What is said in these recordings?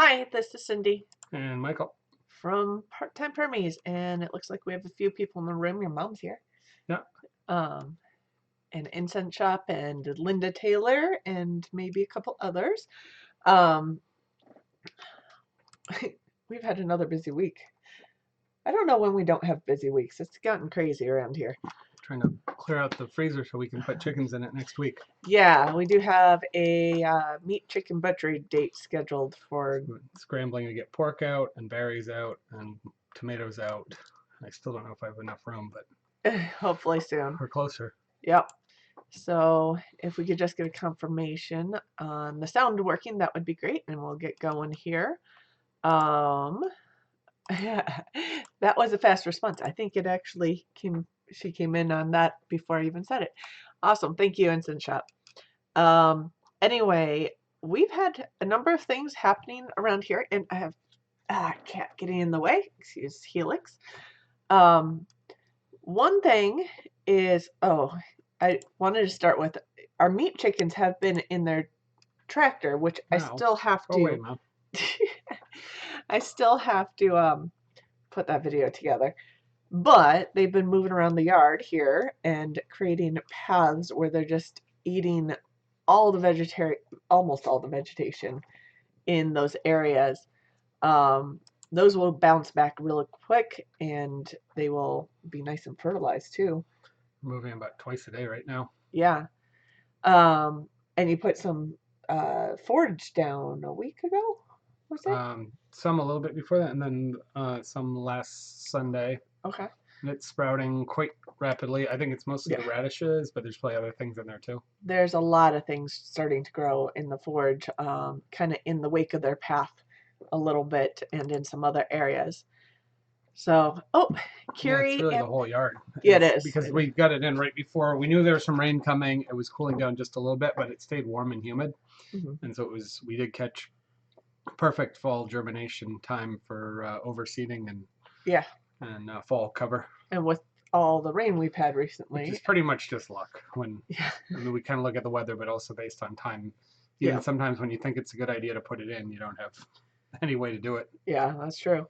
Hi, this is Cindy And Michael. from Part-Time Permies, and it looks like we have a few people in the room. Your mom's here. Yeah. Um, an incense shop and Linda Taylor and maybe a couple others. Um, we've had another busy week. I don't know when we don't have busy weeks. It's gotten crazy around here. Trying to clear out the freezer so we can put chickens in it next week. Yeah, we do have a meat chicken butchery date scheduled for. Scrambling to get pork out and berries out and tomatoes out. I still don't know if I have enough room, but Hopefully soon. we're closer. Yep. So if we could just get a confirmation on the sound working, that would be great, and we'll get going here. Um, that was a fast response. I think it actually she came in on that before I even said it. Awesome. Thank you, Instant Shop. Anyway, we've had a number of things happening around here, and I have cat getting in the way. Excuse Helix. One thing is, I wanted to start with our meat chickens have been in their tractor, which I Wow. still have Oh, wait, to. Mom. I still have to put that video together. But they've been moving around the yard here and creating paths where they're just eating all the almost all the vegetation in those areas. Those will bounce back really quick and they will be nice and fertilized too. We're moving about twice a day right now. Yeah. And you put some forage down a week ago, was it? Some a little bit before that, and then some last Sunday. Okay. And it's sprouting quite rapidly. I think it's mostly Yeah. the radishes, but there's probably other things in there too. There's a lot of things starting to grow in the forage, kind of in the wake of their path a little bit and in some other areas. So, Yeah, it's Curie really the and whole yard. yeah, it is. Because we got it in right before. We knew there was some rain coming. It was cooling down just a little bit, but it stayed warm and humid. Mhm. And so we did catch perfect fall germination time for overseeding Yeah, and fall cover, and with all the rain we've had which recently, is pretty much just luck. yeah, I mean, we kind of look at the weather, but also based on time. yeah, Even sometimes when you think it's a good idea to put it in, you don't have any way to do it. yeah, that's true.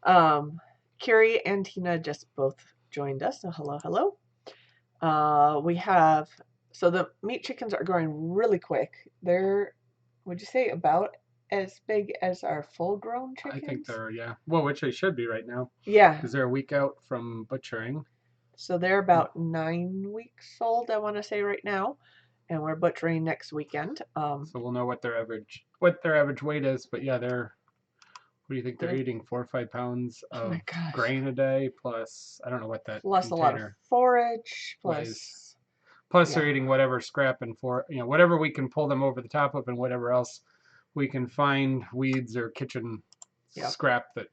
Um, Curie and Tina just both joined us, so hello, hello. We have, so the meat chickens are growing really quick. They're, would you say, about as big as our full-grown I think chickens? yeah. Well, which they should be right now, Yeah, because they're a week out from butchering. so they're about 9 weeks old, I want to say right now, and we're butchering next weekend. So we'll know what their average weight is. But yeah, what do you think they're eating? Oh 4 or 5 pounds my of gosh. grain a day, plus I don't know what that Plus a lot of container forage, weighs. plus, Plus yeah, they're eating whatever scrap and whatever we can pull them over the top of, and whatever else we can find, weeds or kitchen yeah. scrap that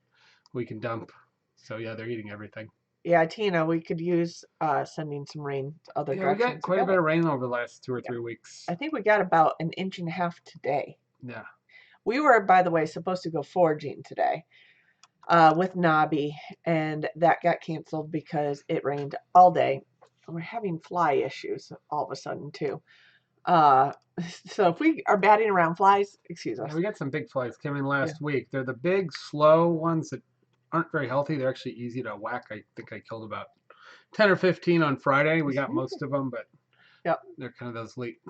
we can dump. So yeah, they're eating everything. Yeah, Tina, we could use sending some rain to other Yeah, we got directions to quite a get bit it. of rain over the last two or Yeah. three weeks. I think we got about an inch and a half today. Yeah. We were, by the way, supposed to go foraging today with Nobby, and that got canceled because it rained all day. We're having fly issues all of a sudden, too. Uh, so if we are batting around flies, excuse us. Yeah, we got some big flies came in Yeah. last week. They're the big, slow ones that aren't very healthy. They're actually easy to whack. I think I killed about 10 or 15 on Friday. We got most of them, but Yep. they're kind of those late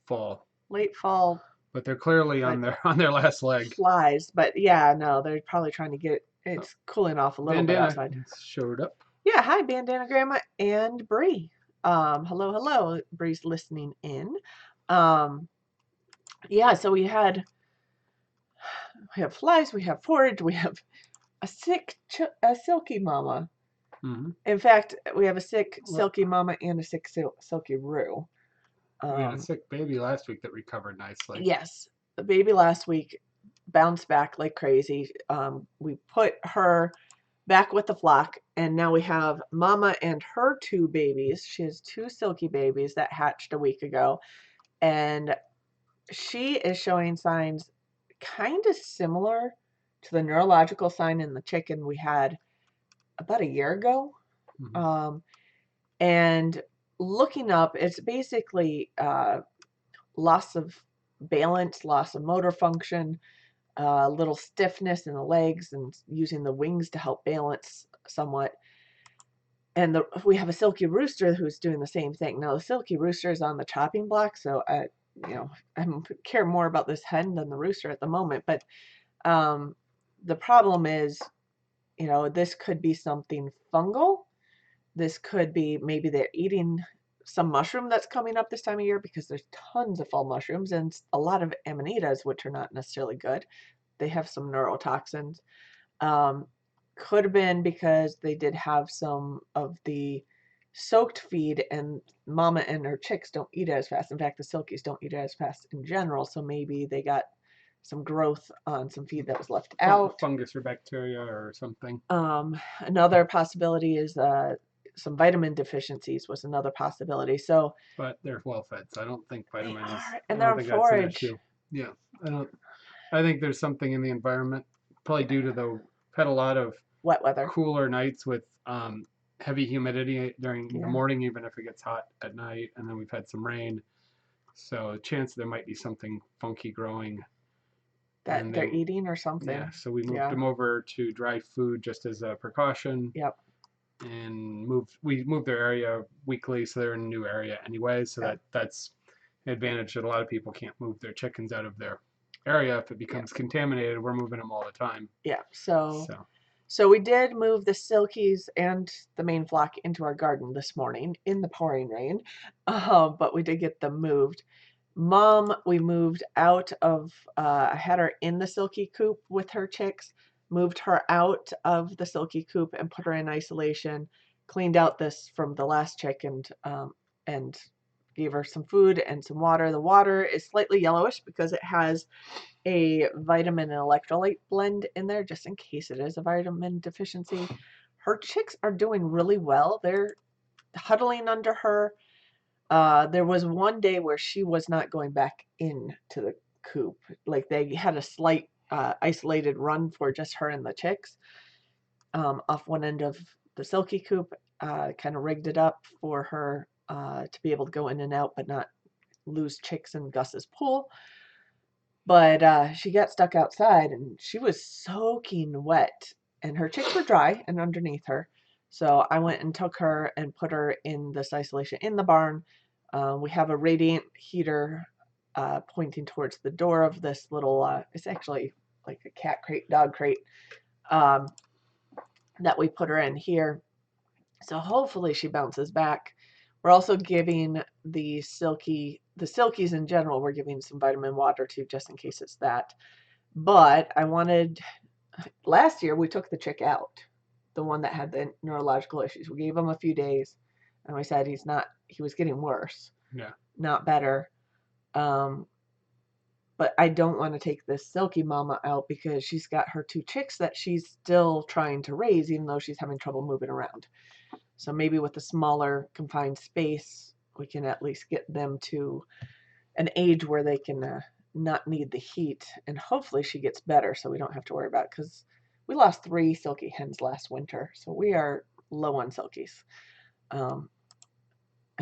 fall. Late fall. But they're clearly on their last leg. Flies, but yeah, no, they're probably trying to get Oh, it's cooling off a little bit Bandana outside. showed up. Yeah, hi, Bandana Grandma and Bree. Hello, hello. Bree's listening in. Um, yeah, so we have flies, we have forage, we have a silky mama. Mm-hmm. In fact, we have a sick silky mama and a sick silky roo. We had a sick baby last week that recovered nicely. Yes, the baby last week bounced back like crazy. We put her back with the flock, and now we have Mama and her two babies. She has two silky babies that hatched a week ago, and she is showing signs kind of similar to the neurological sign in the chicken we had about a year ago. Mm-hmm. And looking up, it's basically loss of balance, loss of motor function, a little stiffness in the legs and using the wings to help balance somewhat. And we have a silky rooster who's doing the same thing. Now the silky rooster is on the chopping block, so I care more about this hen than the rooster at the moment. But the problem is, this could be something fungal. This could be maybe they're eating some mushroom that's coming up this time of year, because there's tons of fall mushrooms and a lot of amanitas, which are not necessarily good. They have some neurotoxins. Um, could have been because they did have some of the soaked feed, and mama and her chicks don't eat it as fast. In fact, the silkies don't eat it as fast in general, so maybe they got some growth on some feed that was left out. Fungus or bacteria or something. Another possibility is some vitamin deficiencies was another possibility. So, but they're well fed, so I don't think vitamins. and I they're don't on think that's an forage. issue. Yeah, I don't. I think there's something in the environment, probably due to the had a lot of Wet weather. cooler nights with heavy humidity during the Yeah. morning, even if it gets hot at night, and then we've had some rain. So a chance there might be something funky growing. That And they're eating or something. Yeah, so we moved Yeah. them over to dry food just as a precaution. Yep. And we moved their area weekly, so they're in a new area anyway. So Yep. that's an advantage that a lot of people can't move their chickens out of their area if it becomes contaminated. We're moving them all the time. Yeah. So we did move the silkies and the main flock into our garden this morning in the pouring rain, but we did get them moved. Mom, we moved out of, I had her in the silky coop with her chicks, moved her out of the silky coop and put her in isolation, cleaned out this from the last chick, and gave her some food and some water. The water is slightly yellowish because it has a vitamin and electrolyte blend in there, just in case it is a vitamin deficiency. Her chicks are doing really well. They're huddling under her. There was one day where she was not going back into the coop. Like they had a slight isolated run for just her and the chicks off one end of the silky coop. Kind of rigged it up for her to be able to go in and out, but not lose chicks in Gus's pool. But she got stuck outside and she was soaking wet, and her chicks were dry and underneath her. So I went and took her and put her in this isolation in the barn. We have a radiant heater pointing towards the door of this little, it's actually like a cat crate, dog crate, um, that we put her in here. So hopefully she bounces back. We're also giving the silkies in general, we're giving some vitamin water to, just in case it's that. But last year we took the chick out, the one that had the neurological issues. We gave him a few days and we said he was getting worse. Yeah. Not better. But I don't want to take this silky mama out because she's got her two chicks that she's still trying to raise, even though she's having trouble moving around. So maybe with a smaller confined space, we can at least get them to an age where they can not need the heat, and hopefully she gets better so we don't have to worry about it, because we lost 3 silky hens last winter, so we are low on silkies.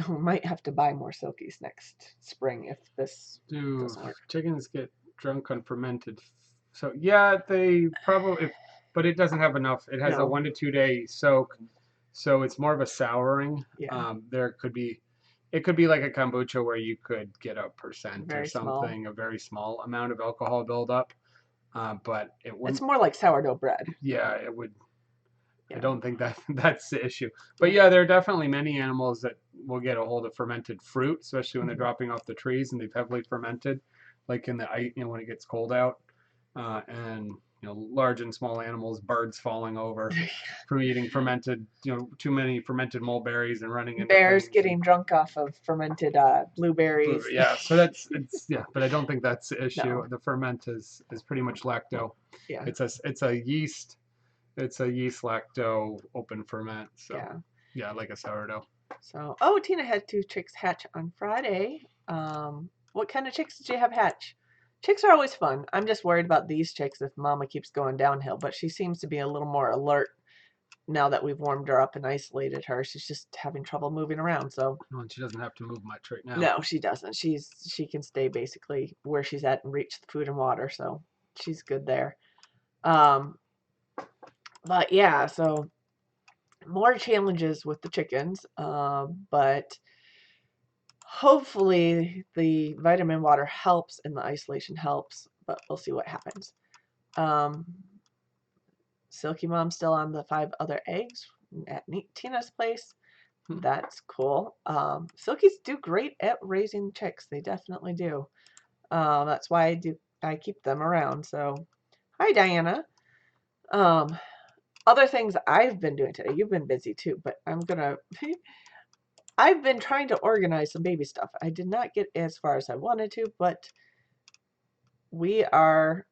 We might have to buy more silkies next spring if this doesn't work. Chickens get drunk on fermented? So yeah, they probably, but it doesn't have enough. It has a 1 to 2 day soak, so it's more of a souring. Yeah. It could be like a kombucha where you could get a percent Very or something, small. a very small amount of alcohol buildup. But it wouldn't. It's more like sourdough bread. Yeah, it would. Yeah. I don't think that's the issue. But yeah, there are definitely many animals that will get a hold of fermented fruit, especially when they're dropping off the trees and they've heavily fermented, like in the ice, when it gets cold out, and large and small animals, birds falling over from eating fermented, too many fermented mulberries and running into Bears things getting drunk off of fermented blueberries. Yeah, so but I don't think that's the issue. No. The ferment is pretty much lacto. Yeah. It's a yeast. It's a yeast lacto open ferment. So yeah, like a sourdough. So Tina had 2 chicks hatch on Friday. What kind of chicks did you have hatch? Chicks are always fun. I'm just worried about these chicks if mama keeps going downhill, but she seems to be a little more alert now that we've warmed her up and isolated her. She's just having trouble moving around, so. Well, she doesn't have to move much right now. No, she doesn't. She can stay basically where she's at and reach the food and water, so. she's good there. Um, but yeah, so more challenges with the chickens, but hopefully the vitamin water helps and the isolation helps, but we'll see what happens. Um, Silky Mom's still on the 5 other eggs at Tina's place. That's cool. Silkies do great at raising chicks. They definitely do. That's why I keep them around. So, hi Diana. Um, other things I've been doing today. You've been busy too, but I've been trying to organize some baby stuff. I did not get as far as I wanted to, but we are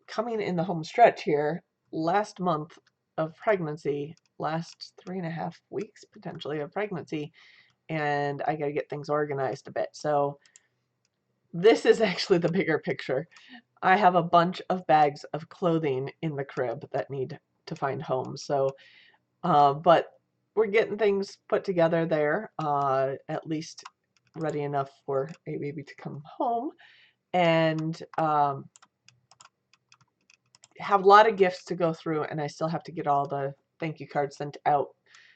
coming in the home stretch here. Last month of pregnancy, last 3.5 weeks potentially of pregnancy, and I got to get things organized a bit. So this is actually the bigger picture. I have a bunch of bags of clothing in the crib that need to find homes. So, but we're getting things put together there, at least ready enough for a baby to come home, and have a lot of gifts to go through, and I still have to get all the thank you cards sent out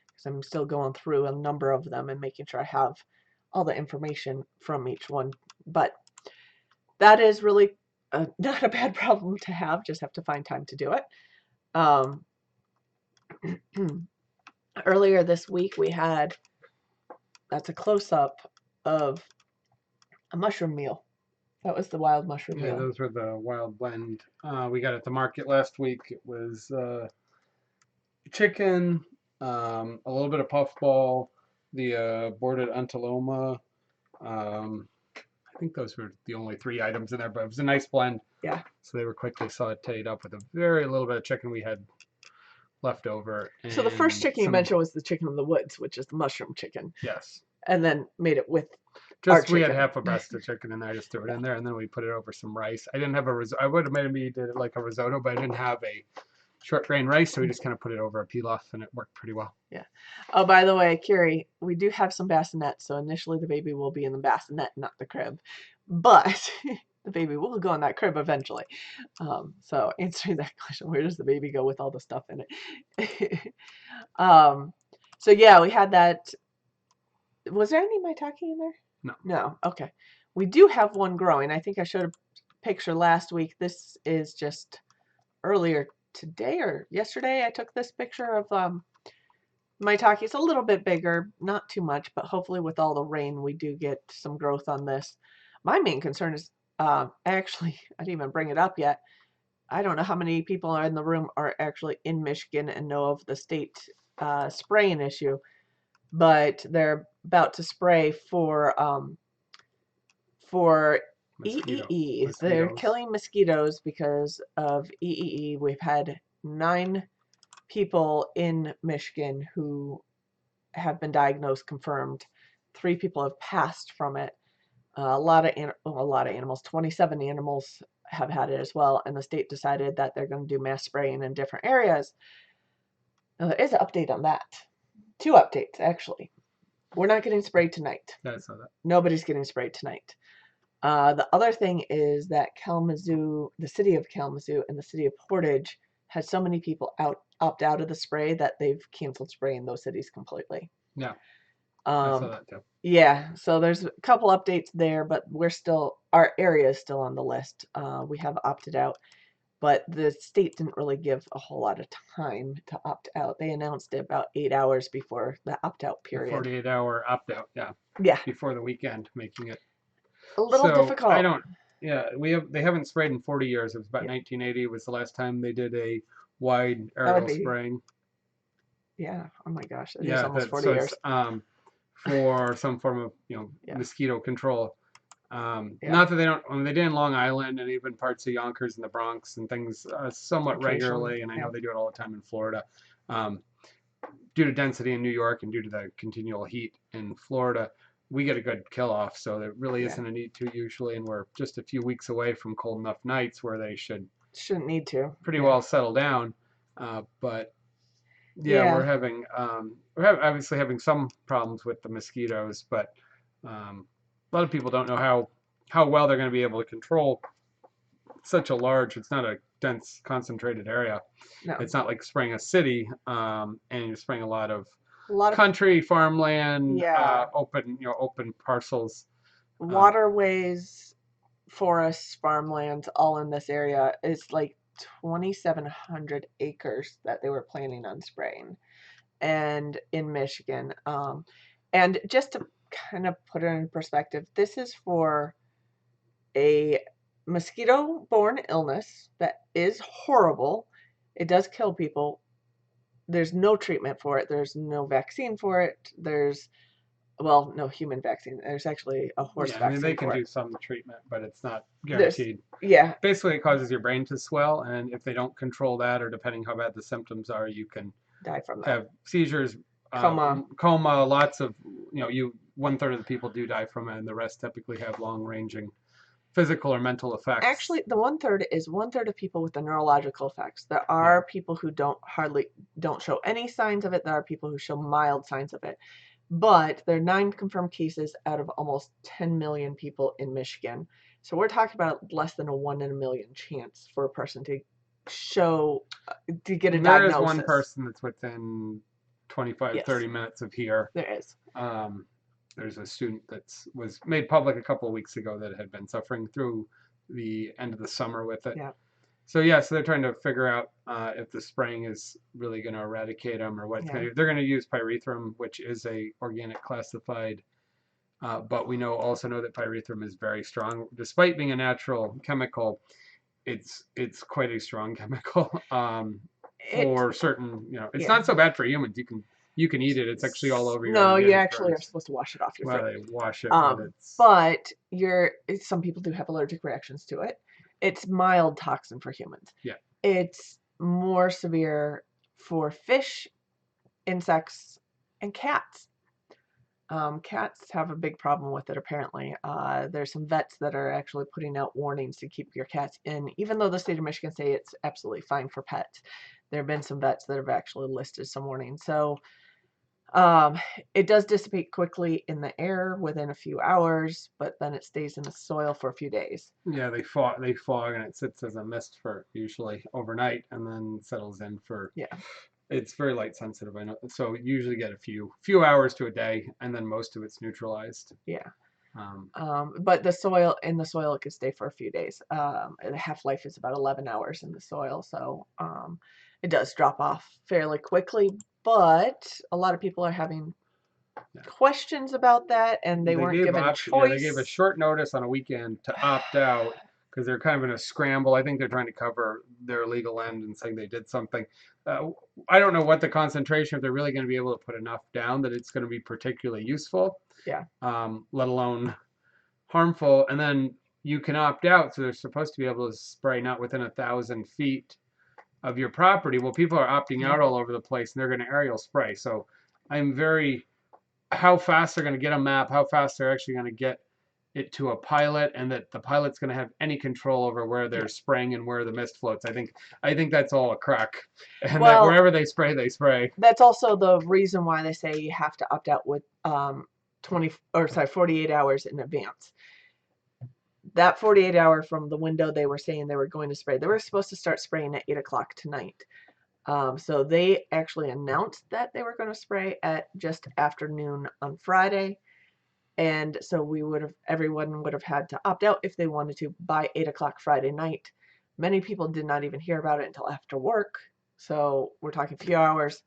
because I'm still going through a number of them and making sure I have all the information from each one. But that is really not a bad problem to have, just have to find time to do it. Um, earlier this week we had, that's a close-up of a mushroom meal. That was the wild mushroom Yeah, meal. those were the wild blend. We got at the market last week. It was chicken, a little bit of puffball, the boarded anteloma. I think those were the only 3 items in there, but it was a nice blend. Yeah. So they were quickly sauteed up with a very little bit of chicken we had left over. So the first And chicken you mentioned was the chicken of the woods, which is the mushroom chicken, yes. and then made it with our Just we had chicken. half a breast of chicken and I just threw it in there and then we put it over some rice. I didn't have a I would have maybe did it like a risotto, but I didn't have a short grain rice, so we just kind of put it over a pilaf and it worked pretty well. Yeah. Oh, by the way, Carrie, we do have some bassinets, so initially the baby will be in the bassinet, not the crib. But the baby will go in that crib eventually. So answering that question, where does the baby go with all the stuff in it? So yeah, we had that. Was there any Maitake in there? No. No. Okay. We do have one growing. I think I showed a picture last week. This is just earlier today or yesterday. I took this picture of Maitake. It's a little bit bigger, not too much, but hopefully with all the rain, we do get some growth on this. My main concern is actually, I didn't even bring it up yet. I don't know how many people are in the room are actually in Michigan and know of the state spraying issue, but they're about to spray for EEE. They're killing mosquitoes because of EEE. We've had 9 people in Michigan who have been diagnosed, confirmed. 3 people have passed from it. A lot of animals, 27 animals have had it as well, and the state decided that they're going to do mass spraying in different areas. Now, there is an update on that. 2 updates, actually. We're not getting sprayed tonight. Yeah, I saw that. Nobody's getting sprayed tonight. The other thing is that Kalamazoo, the city of Kalamazoo and the city of Portage had so many people opt out of the spray that they've canceled spraying those cities completely. Yeah, I saw that too. Yeah, so there's a couple updates there, but our area is still on the list. We have opted out, but the state didn't really give a whole lot of time to opt out. They announced it about 8 hours before the opt-out period. 48-hour opt-out, yeah. Yeah. Before the weekend, making it a little difficult. They haven't sprayed in 40 years. It was about 1980 was the last time they did a wide aerial spraying. Yeah. Oh my gosh. It is almost 40 years. For some form of mosquito control. Not that they don't. I mean, they did in Long Island and even parts of Yonkers and the Bronx and things somewhat regularly. And I know they do it all the time in Florida. Due to density in New York and due to the continual heat in Florida, we get a good kill off. So there really isn't a need to usually, and we're just a few weeks away from cold enough nights where they shouldn't need to pretty well settle down. But we're having obviously having some problems with the mosquitoes, but a lot of people don't know how well they're going to be able to control such a large, it's not a dense concentrated area. No, It's not like spraying a city, and you're spraying a lot of a lot of, country, farmland, yeah, open parcels. Um, waterways, forests, farmlands, all in this area. Is like 2,700 acres that they were planning on spraying, and in Michigan. And just to kind of put it in perspective, this is for a mosquito-borne illness that is horrible. It does kill people. There's no treatment for it. There's no vaccine for it. There's, well, no human vaccine. There's actually a horse yeah, I mean they vaccine can for it. do some treatment, but it's not There's, guaranteed. yeah, Basically, it causes your brain to swell, and if they don't control that, or depending how bad the symptoms are, you can die from that. have seizures, Coma. coma. Lots of one third of the people do die from it, and the rest typically have long-ranging physical or mental effects. Actually, the one-third is one-third of people with the neurological effects. There are people who don't show any signs of it. There are people who show mild signs of it. But there are 9 confirmed cases out of almost 10 million people in Michigan. So we're talking about less than a 1 in a million chance for a person to get a There is one diagnosis. person that's within 25, Yes. 30 minutes of here. There is. There's a student that was made public a couple of weeks ago that had been suffering through the end of the summer with it. Yeah. So so they're trying to figure out if the spraying is really going to eradicate them or what it's going to do. They're going to use pyrethrum, which is a organic classified, but we also know that pyrethrum is very strong, despite being a natural chemical. It's quite a strong chemical for certain. It's not so bad for humans. You can eat it. It's actually all over your. No, you actually are supposed to wash it off your Well, food. they wash it. But some people do have allergic reactions to it. It's mild toxin for humans. Yeah. It's more severe for fish, insects, and cats. Cats have a big problem with it, apparently. There's some vets that are actually putting out warnings to keep your cats in, even though the state of Michigan say it's absolutely fine for pets. There have been some vets that have actually listed some warnings. So it does dissipate quickly in the air within a few hours, but then it stays in the soil for a few days. Yeah, they fog and it sits as a mist for usually overnight and then settles in for. Yeah. It's very light sensitive, I know. So you usually get a few hours to a day, and then most of it's neutralized. Yeah. But the soil it can stay for a few days. The half-life is about 11 hours in the soil, so it does drop off fairly quickly. But a lot of people are having questions about that, and they weren't given choice. Yeah, they gave a short notice on a weekend to opt out because they're kind of in a scramble. I think they're trying to cover their legal end and saying they did something. I don't know what the concentration, if they're really going to be able to put enough down that it's going to be particularly useful. Yeah. Let alone harmful. And then you can opt out, so they're supposed to be able to spray not within 1,000 feet of your property. Well, people are opting out all over the place, and they're going to aerial spray. So I'm how fast they're going to get a map, how fast they're actually going to get it to a pilot, and that the pilot's going to have any control over where they're spraying and where the mist floats. I think that's all a crack, and that wherever they spray, they spray. That's also the reason why they say you have to opt out with 48 hours in advance. That 48 hour from the window they were saying they were going to spray, they were supposed to start spraying at 8 o'clock tonight. So they actually announced that they were going to spray at just after noon on Friday. And so everyone would have had to opt out if they wanted to by 8 o'clock Friday night. Many people did not even hear about it until after work. So we're talking a few hours.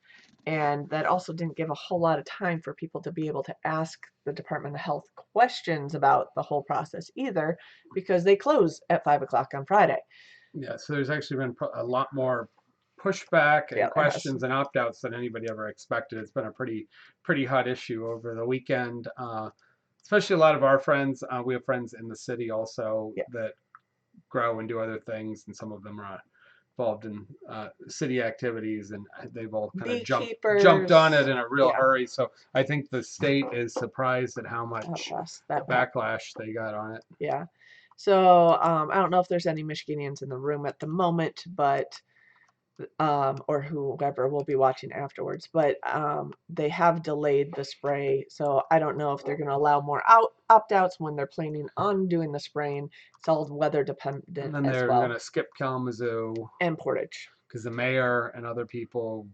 And that also didn't give a whole lot of time for people to be able to ask the Department of Health questions about the whole process either, because they close at 5 o'clock on Friday. Yeah, so there's actually been a lot more pushback and questions and opt-outs than anybody ever expected. It's been a pretty hot issue over the weekend, especially a lot of our friends. We have friends in the city also that grow and do other things, and some of them are involved in city activities, and they've all kind of jumped on it in a real hurry. So I think the state is surprised at how much backlash they got on it. Yeah. So I don't know if there's any Michiganians in the room at the moment, but or whoever will be watching afterwards. But they have delayed the spray, so I don't know if they're going to allow more opt-outs when they're planning on doing the spraying. It's all weather And dependent then as they're well. going to skip Kalamazoo And Portage. because the mayor and other people.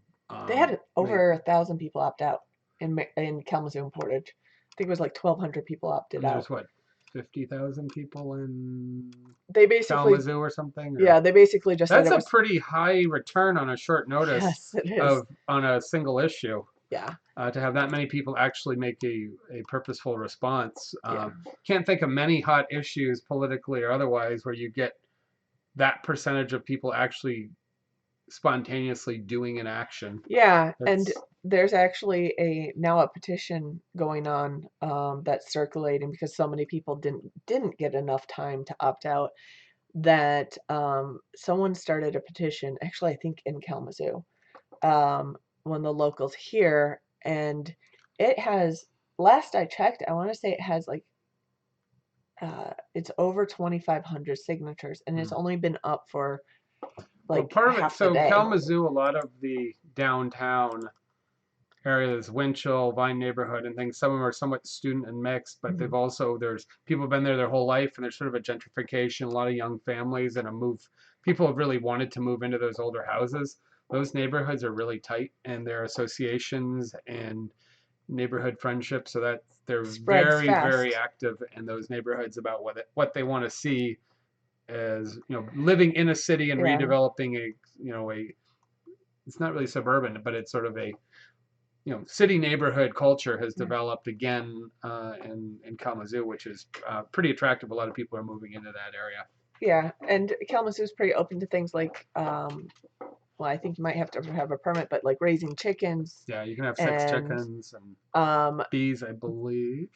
They had They, over 1,000 people opt out in Kalamazoo and Portage. I think it was like 1,200 people opted and there's out. what, 50,000 people in They basically, Kalamazoo or something? yeah, Or they basically just said that's it a was. pretty high return on a short notice Yes, it is. of on a single issue. Yeah, To have that many people actually make a purposeful response. yeah, Can't think of many hot issues politically or otherwise where you get that percentage of people actually spontaneously doing an action. yeah. And That's there's actually now a petition going on that's circulating because so many people didn't get enough time to opt out that someone started a petition. Actually, I think in Kalamazoo, one of the locals here, and it has. Last I checked, I want to say it has like it's over 2,500 signatures, and it's hmm. only been up for Well, like part of it. half the So day. Kalamazoo, a lot of the downtown areas, Winchell, Vine neighborhood, and things. Some of them are somewhat student and mixed, but they've Mhm. also there's people have been there their whole life, and there's sort of a gentrification. A lot of young families and a move. People have really wanted to move into those older houses. Those neighborhoods are really tight, and their associations and neighborhood friendships, so that they're Spreads very, very fast. active in those neighborhoods about what they want to see as living in a city and Yeah, redeveloping a it's not really suburban, but it's sort of a city neighborhood culture has yeah, developed again in Kalamazoo, which is pretty attractive. A lot of people are moving into that area. yeah. And Kalamazoo's pretty open to things like, well, I think you might have to have a permit, but like raising chickens Yeah, you can have 6 and chickens and um, bees, I believe.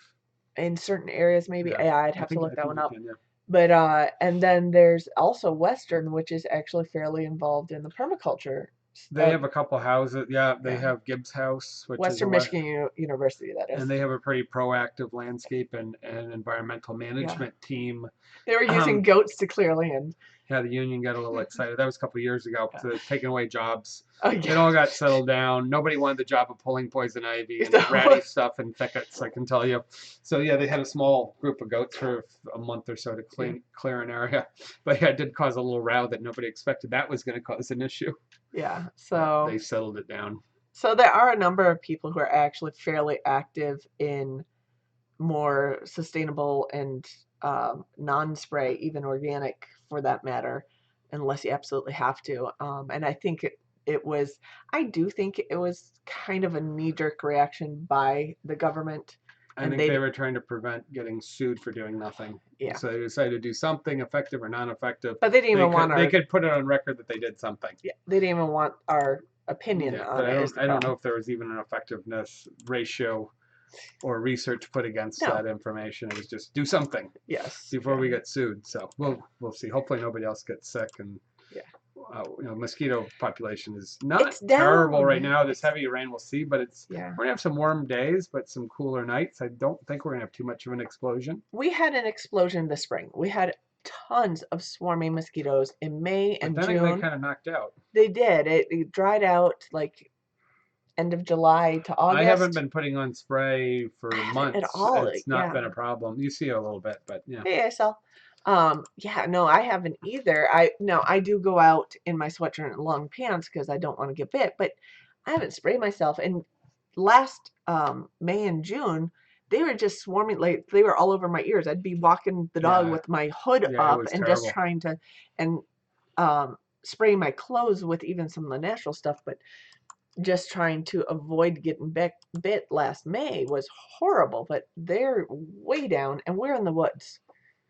in certain areas, maybe. Yeah, Yeah, I'd I have to think look I that think one you up. can. Yeah. But and then there's also Western, which is actually fairly involved in the permaculture. They have a couple houses. Yeah, they Yeah, have Gibbs House, which is a Western West, Michigan University, that and is. they have a pretty proactive landscape and environmental Yeah, management team. they were using Um, goats to clear land. yeah, the union got a little excited. That was a couple of years ago. Yeah. So they're taking away jobs. Oh It yeah. all got settled down. Nobody wanted the job of pulling poison ivy and So, ratty stuff in thickets, I can tell you. So yeah, they had a small group of goats for a month or so to yeah, clear an area. But yeah, it did cause a little row that nobody expected that was going to cause an issue. yeah. But So they settled it down. so there are a number of people who are actually fairly active in more sustainable and non-spray, even organic for that matter, unless you absolutely have to. And I think it was, I do think it was kind of a knee-jerk reaction by the government, I and think they they, were trying to prevent getting sued for doing nothing. yeah, So they decided to do something effective or non-effective. but they didn't even want They our, could put it on record that they did something. yeah, they didn't even want our opinion Yeah, but on it is the I don't know problem. if there was even an effectiveness ratio or research put against No, that information. It was just do something yes, before yeah, we get sued. So we'll see. Hopefully nobody else gets sick. And yeah. mosquito population is not It's terrible right down. now. This It's, heavy rain, we'll see, but yeah. we're gonna have some warm days, but some cooler nights. I don't think we're gonna have too much of an explosion. We had an explosion this spring. We had tons of swarming mosquitoes in May But and then they June. kind of knocked out. They did. It dried out like end of July to I haven't August. been putting on spray I for haven't at months. all. It's not Yeah. been a problem. You see a little bit, but yeah. Hey, ASL. Yeah, no, I haven't either. I do go out in my sweatshirt and long pants because I don't want to get bit, but I haven't sprayed myself. And last May and June, they were just swarming, like they were all over my ears. I'd be walking the dog Yeah, with my hood yeah, it up was and just terrible. trying to, and spraying my clothes with even some of the natural stuff, but just trying to avoid getting bit last May was horrible. But they're way down, and we're in the woods,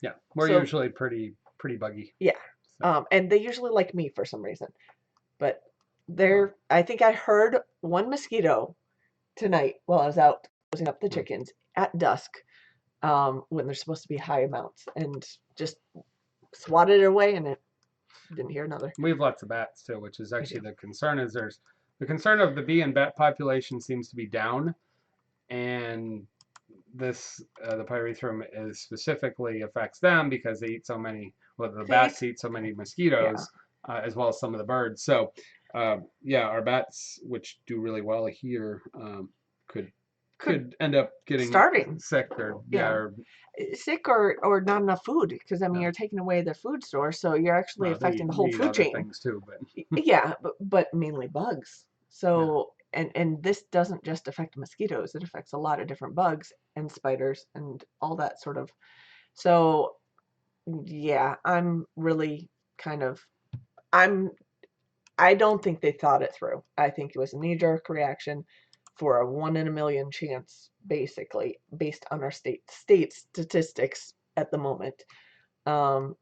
Yeah, we're so usually pretty buggy. yeah. So And they usually like me for some reason, but they're. I think I heard one mosquito tonight while I was out closing up the mm. chickens at dusk, when there's supposed to be high amounts, and just swatted it away, and it didn't hear another. We have lots of bats too, which is We actually do. the concern. Is there's the concern of the bee and bat population seems to be down, and this the pyrethrum is specifically affects them because they eat so many. Well, the They, bats eat so many yeah, mosquitoes, as well as some of the birds. So Yeah, our bats, which do really well here, could Could could end up getting starving. sick or yeah, Yeah. or Sick or not enough food because I mean yeah. you're taking away their food source, so you're actually Well, they affecting the whole eat food other chain. things too, but Yeah, but mainly bugs. yeah. So and this doesn't just affect mosquitoes, it affects a lot of different bugs and spiders and all that sort of. So yeah, I'm really kind of I'm I don't think they thought it through. I think it was a knee-jerk reaction for a 1 in a million chance, basically, based on our state statistics at the moment. Um,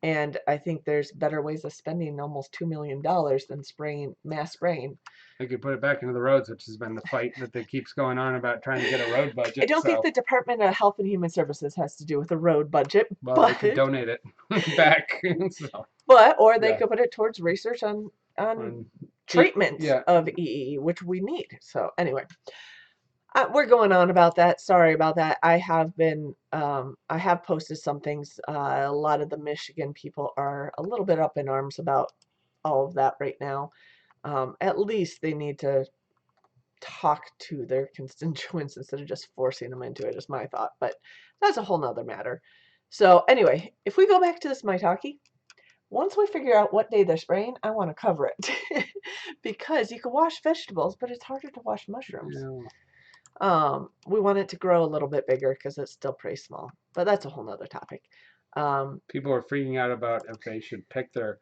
and I think there's better ways of spending almost $2 million than mass spraying. They could put it back into the roads, which has been the fight that keeps going on about trying to get a road I budget. don't think So, the Department of Health and Human Services has to do with the road budget, well, they could donate it back. So, or they yeah, could put it towards research on on treatment yeah, of EE, which we need. So anyway, we're going on about that. Sorry about that. I have posted some things. A lot of the Michigan people are a little bit up in arms about all of that right now. At least they need to talk to their constituents instead of just forcing them into it, is my thought. But that's a whole nother matter. So anyway, if we go back to this Maitake, once we figure out what day they're spraying, I want to cover it because you can wash vegetables, but it's harder to wash mushrooms. yeah. We want it to grow a little bit bigger because it's still pretty small, but that's a whole nother topic. People are freaking out about if they should pick their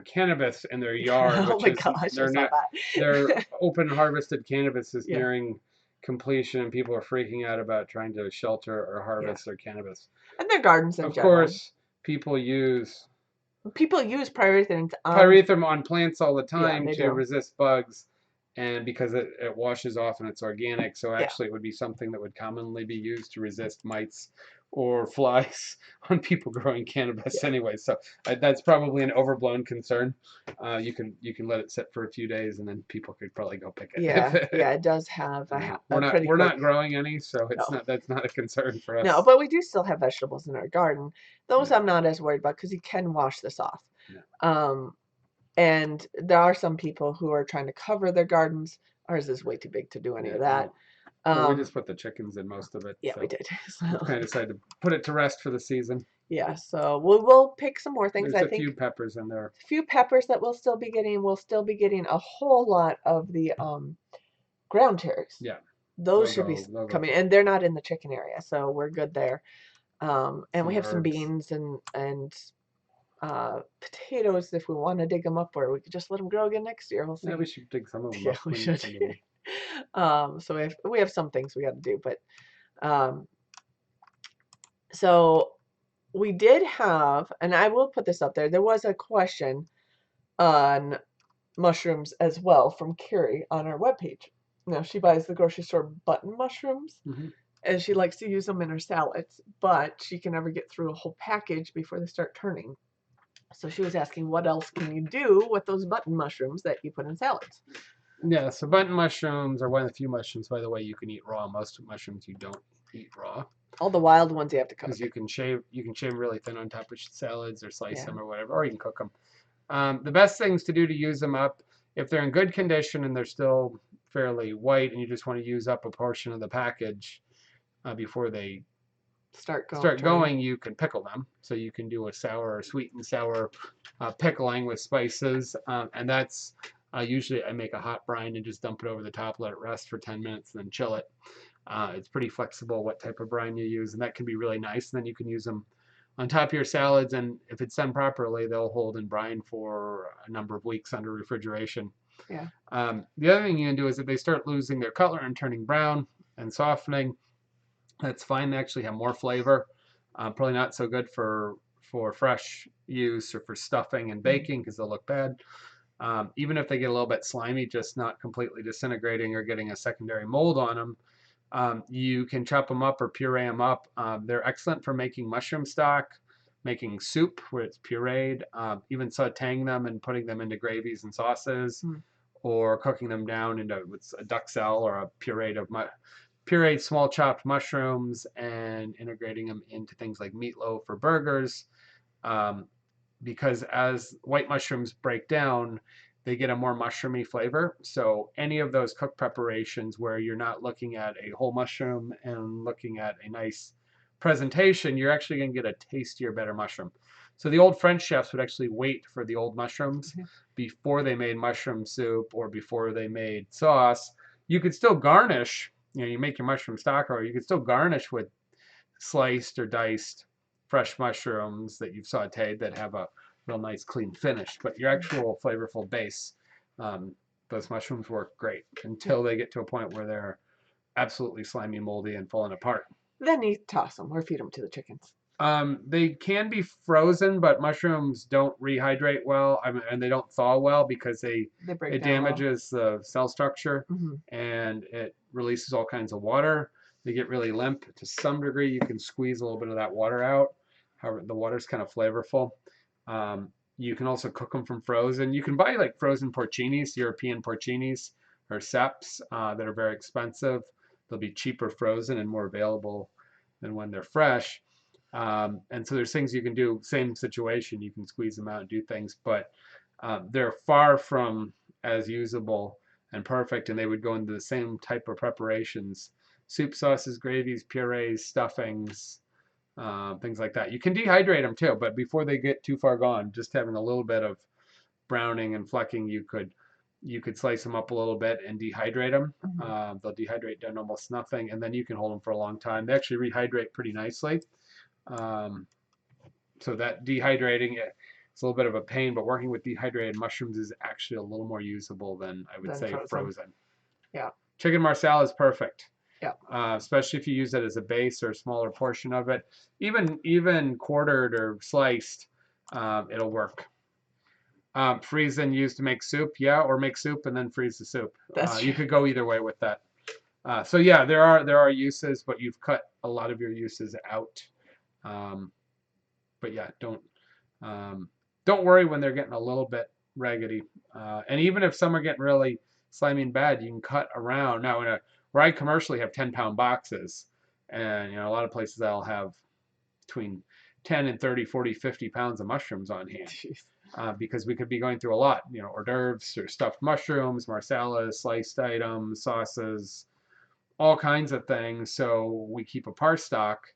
cannabis in their yard, Oh which my is gosh, I they're saw not their that. open harvested cannabis is Yeah, nearing completion, and people are freaking out about trying to shelter or yeah, harvest their cannabis. and their gardens in Of general. course, people use People use pyrethrin on. pyrethrum on plants all the Yeah, time they to do. resist bugs, and because it washes off and it's organic, so Yeah, actually it would be something that would commonly be used to resist mites or flies on people growing cannabis yeah, anyway. So that's probably an overblown concern. You can let it sit for a few days and then people could probably go pick it. yeah, yeah. It does have We're a not pretty we're quick. not growing any, so No, that's not a concern for no, us. but we do still have vegetables in our garden. Those Yeah, I'm not as worried about because you can wash this off. yeah, Um, and there are some people who are trying to cover their gardens. Ours is way too big to do any yeah. of that. Well, we Um, just put the chickens in most of it, yeah, we so did. we So kind of decided to put it to rest for the season. yeah, so we'll pick some more things. There's I a think few peppers in there. a few peppers that we'll still be getting. We'll still be getting a whole lot of the ground cherries. Yeah, Those should be they'll go coming, quick. and they're not in the chicken area, so we're good there. And we Some have some herbs. beans and potatoes if we want to dig them up, or we could just let them grow again next year. We'll Yeah, see. we should dig some of them Yeah, up. we We need should. some of them. So we have some things we got to do, but um, so we did have, and I will put this up there. There was a question on mushrooms as well from Carrie on our webpage. Now she buys the grocery store button mushrooms, Hmm. and she likes to use them in her salads, but she can never get through a whole package before they start turning. So she was asking, what else can you do with those button mushrooms that you put in salads? Yeah, so button mushrooms are one of the few mushrooms, by the way, you can eat raw. Most mushrooms you don't eat raw All the wild ones you have to because cook. you can shave really thin on top of salads or slice Yeah. them or whatever, or you can cook them. The best things to do to use them up, if they're in good condition and they're still fairly white, and you just want to use up a portion of the package before they start Turning. going, you can pickle them. So you can do a sour or sweet and sour pickling with spices, and that's usually I make a hot brine and just dump it over the top, let it rest for 10 minutes, and then chill it. It's pretty flexible what type of brine you use, and that can be really nice. And then you can use them on top of your salads, and if it's done properly, they'll hold in brine for a number of weeks under refrigeration. Yeah. The other thing you can do is if they start losing their color and turning brown and softening, that's fine. They actually have more flavor. Probably not so good for fresh use or for stuffing and baking because they'll look bad. Even if they get a little bit slimy, just not completely disintegrating or getting a secondary mold on them, you can chop them up or puree them up. They're excellent for making mushroom stock, making soup where it's pureed, even sauteing them and putting them into gravies and sauces, Mm. or cooking them down into a duxelle or a pureed small chopped mushrooms and integrating them into things like meatloaf or burgers. Um, because as white mushrooms break down, they get a more mushroomy flavor. So any of those cooked preparations where you're not looking at a whole mushroom and looking at a nice presentation, you're actually going to get a tastier, better mushroom. So the old French chefs would actually wait for the old mushrooms before they made mushroom soup or before they made sauce. You could still garnish, you make your mushroom stock, or you could still garnish with sliced or diced fresh mushrooms that you've sauteed that have a real nice clean finish. But your actual flavorful base, um, those mushrooms work great until they get to a point where they're absolutely slimy, moldy, and falling apart. Then you toss them or feed them to the chickens. They can be frozen, but mushrooms don't rehydrate well, and they don't thaw well because break it down well. damages the cell structure Mhm. and it releases all kinds of water. They get really limp to some degree. You can squeeze a little bit of that water out. However, the water's kind of flavorful. You can also cook them from frozen. You can buy like frozen porcinis, European porcinis or ceps that are very expensive. They'll be cheaper frozen and more available than when they're fresh. And so there's things you can do, same situation, you can squeeze them out and do things, but they're far from as usable and perfect, and they would go into the same type of preparations: soup, sauces, gravies, purees, stuffings, things like that. You can dehydrate them too, but before they get too far gone, just having a little bit of browning and flecking, you could slice them up a little bit and dehydrate them. They'll dehydrate down almost nothing, and then you can hold them for a long time. They actually rehydrate pretty nicely. Um, so that dehydrating it's a little bit of a pain, but working with dehydrated mushrooms is actually a little more usable than I would say frozen. Yeah. Chicken marsala is perfect. Yeah. Especially if you use it as a base or a smaller portion of it, even quartered or sliced, it'll work. Freeze and use to make soup, yeah, or make soup and then freeze the soup. You could go either way with that. So yeah, there are uses, but you've cut a lot of your uses out. But yeah, don't worry when they're getting a little bit raggedy. And even if some are getting really slimy and bad, you can cut around. Now, where I commercially have 10-pound boxes, and a lot of places I'll have between 10 and 30, 40, 50 pounds of mushrooms on hand. Because we could be going through a lot, hors d'oeuvres or stuffed mushrooms, marsalas, sliced items, sauces, all kinds of things. So we keep a par stock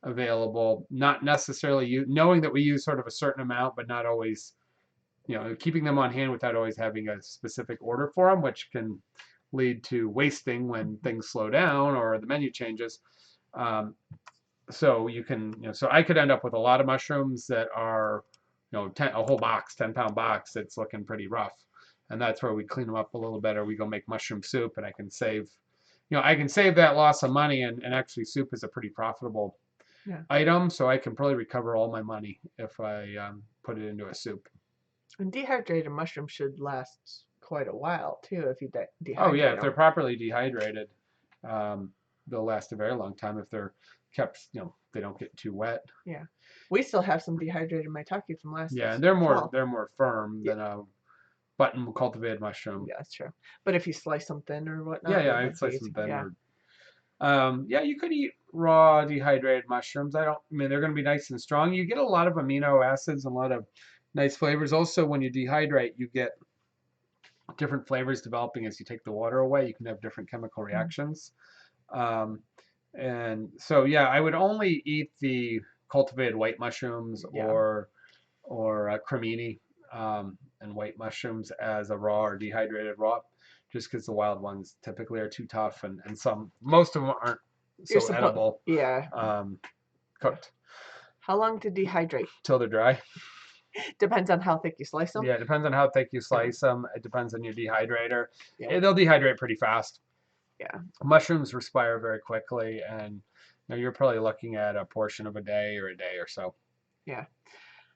available, not necessarily knowing that we use sort of a certain amount, but not always, keeping them on hand without always having a specific order for them, which can lead to wasting when things slow down or the menu changes. So you can, so I could end up with a lot of mushrooms that are, a whole box, 10-pound box that's looking pretty rough. And that's where we clean them up a little better. We go make mushroom soup, and I can save that loss of money, and actually soup is a pretty profitable item, so I can probably recover all my money if I put it into a soup. And dehydrated mushrooms should last quite a while too if you dehydrate Oh yeah, if them. they're properly dehydrated, they'll last a very long time if they're kept, they don't get too wet. Yeah, we still have some dehydrated maitake from last. Yeah, and they're more firm than a button cultivated mushroom. Yeah, that's true. But if you slice them thin or whatnot, yeah, I'd slice them thin. Yeah. You could eat raw dehydrated mushrooms. They're going to be nice and strong. You get a lot of amino acids and a lot of nice flavors. Also, when you dehydrate, you get different flavors developing as you take the water away. You can have different chemical reactions. And so, yeah, I would only eat the cultivated white mushrooms or cremini and white mushrooms as a raw or dehydrated raw, just because the wild ones typically are too tough, and most of them aren't so edible. Cooked. How long to dehydrate? Till they're dry. Depends on how thick you slice them. Yeah, it depends on how thick you slice them. It depends on your dehydrator. They'll dehydrate pretty fast. Yeah. Mushrooms respire very quickly, and you're probably looking at a portion of a day or so. Yeah.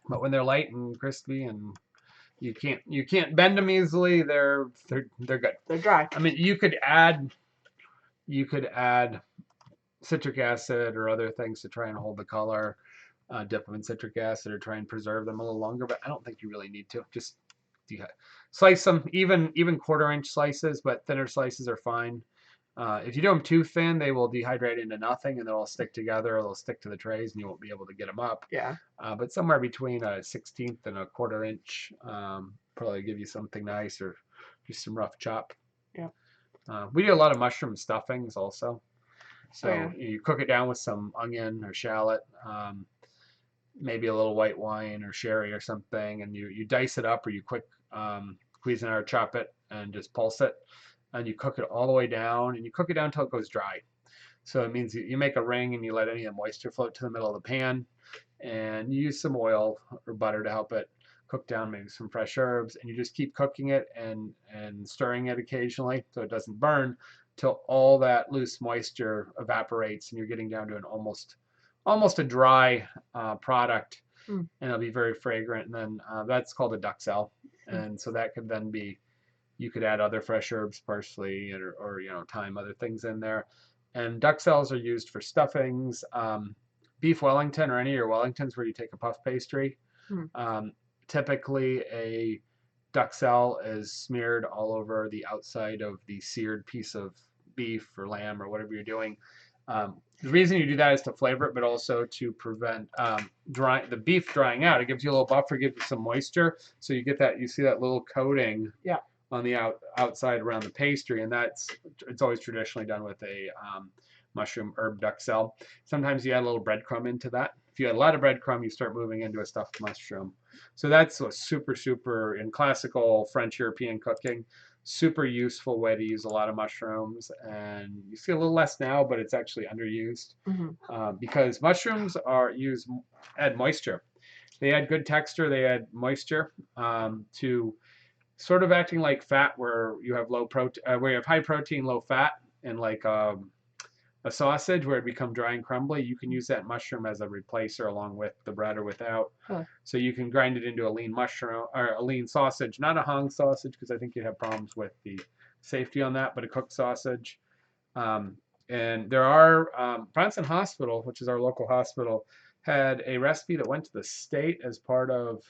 But when they're light and crispy and you can't bend them easily, they're good. They're dry. You could add citric acid or other things to try and hold the color. Dip them in citric acid or try and preserve them a little longer, but I don't think you really need to. Just slice them, even quarter-inch slices, but thinner slices are fine. If you do them too thin, they will dehydrate into nothing and they'll stick together. Or they'll stick to the trays and you won't be able to get them up. Yeah. But somewhere between a 16th and a quarter inch probably give you something nice, or just some rough chop. Yeah. We do a lot of mushroom stuffings also. Oh, So yeah. you cook it down with some onion or shallot, maybe a little white wine or sherry or something, and you dice it up, or you quick Cuisinart chop it and just pulse it, and you cook it all the way down, and you cook it down until it goes dry. So it means you make a ring and you let any of the moisture float to the middle of the pan, and you use some oil or butter to help it cook down, maybe some fresh herbs, and you just keep cooking it and stirring it occasionally so it doesn't burn till all that loose moisture evaporates and you're getting down to an almost a dry product, Mm. and it'll be very fragrant. And then that's called a duxelle, Mm. and so that could then be, you could add other fresh herbs, parsley or thyme, other things in there. And duxelles are used for stuffings, beef Wellington or any of your Wellingtons where you take a puff pastry. Mm. Typically, a duxelle is smeared all over the outside of the seared piece of beef or lamb or whatever you're doing. The reason you do that is to flavor it, but also to prevent the beef drying out. It gives you a little buffer, gives you some moisture, so you get that. You see that little coating, Yeah. on the outside around the pastry, and it's always traditionally done with a mushroom herb duxelle. Sometimes you add a little breadcrumb into that. If you add a lot of breadcrumb, you start moving into a stuffed mushroom. So that's a super in classical French European cooking, super useful way to use a lot of mushrooms. And you see a little less now, but it's actually underused because mushrooms add moisture. They add good texture. They add moisture to sort of acting like fat, where you have low protein, where you have high protein, low fat, and like a sausage where it becomes dry and crumbly. You can use that mushroom as a replacer along with the bread or without. Huh. So you can grind it into a lean mushroom or a lean sausage, not a hung sausage because I think you'd have problems with the safety on that, but a cooked sausage. And there are Branson Hospital, which is our local hospital, had a recipe that went to the state as part of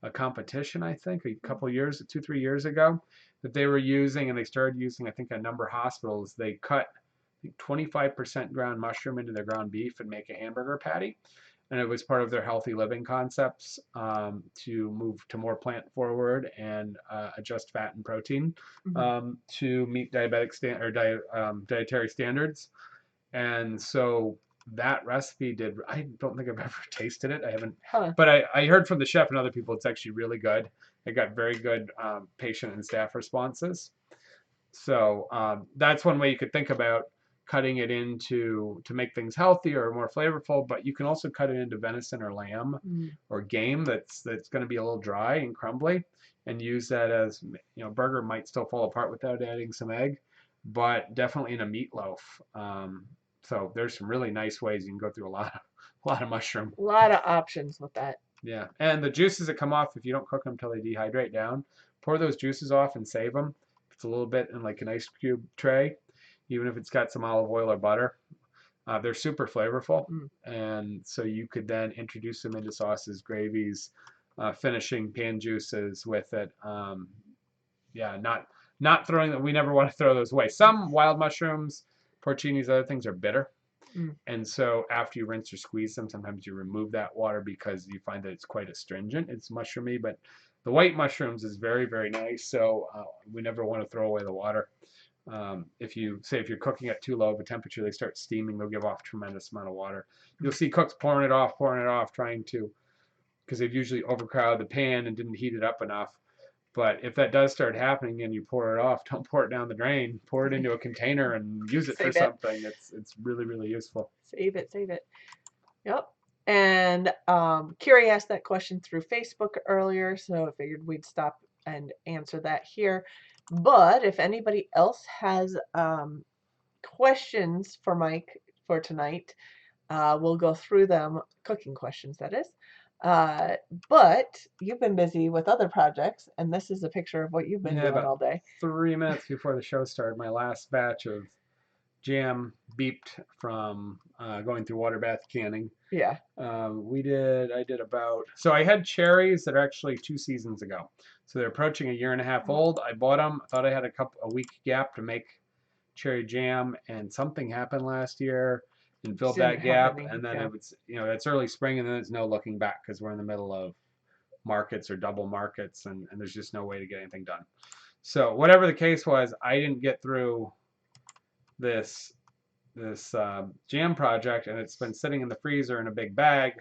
a competition, I think, a couple years, 2, 3 years ago, that they were using, and they started using, I think, a number of hospitals. They cut, I think, 25% ground mushroom into their ground beef and make a hamburger patty. And it was part of their healthy living concepts to move to more plant forward and adjust fat and protein to meet dietary standards. And so that recipe did. I don't think I've ever tasted it. I haven't, but I heard from the chef and other people it's actually really good. It got very good patient and staff responses. So that's one way you could think about cutting it into to make things healthier or more flavorful. But you can also cut it into venison or lamb or game that's going to be a little dry and crumbly, and use that as, burger might still fall apart without adding some egg, but definitely in a meatloaf. So there's some really nice ways you can go through a lot of mushroom. A lot of options with that. Yeah, and the juices that come off, if you don't cook them until they dehydrate down, pour those juices off and save them. It's a little bit in like an ice cube tray, even if it's got some olive oil or butter. They're super flavorful, and so you could then introduce them into sauces, gravies, finishing pan juices with it. Yeah, not throwing them. We never want to throw those away. Some wild mushrooms, porcinis, other things are bitter. And so after you rinse or squeeze them, sometimes you remove that water because you find that it's quite astringent. It's mushroomy, but the white mushrooms is very, very nice. So we never want to throw away the water. If you're cooking at too low of a temperature, they start steaming, they'll give off a tremendous amount of water. You'll see cooks pouring it off, trying to, because they've usually overcrowded the pan and didn't heat it up enough. But if that does start happening and you pour it off, don't pour it down the drain. Pour it into a container and use it for something. It's really, really useful. Save it. Yep. And Carrie asked that question through Facebook earlier, so I figured we'd stop and answer that here. But if anybody else has questions for Mike for tonight, we'll go through them. Cooking questions, that is. But you've been busy with other projects, and this is a picture of what you've been doing all day. 3 minutes before the show started, my last batch of jam beeped from going through water bath canning. Yeah. I did about, so I had cherries that are actually 2 seasons ago. So they're approaching a year and a half old. I bought them, I thought I had a week gap to make cherry jam, and something happened last year and filled Didn't that have gap. any. And then Yeah. it was, it's early spring, and then there's no looking back because we're in the middle of markets or double markets, and there's just no way to get anything done. So whatever the case was, I didn't get through this jam project, and it's been sitting in the freezer in a big bag.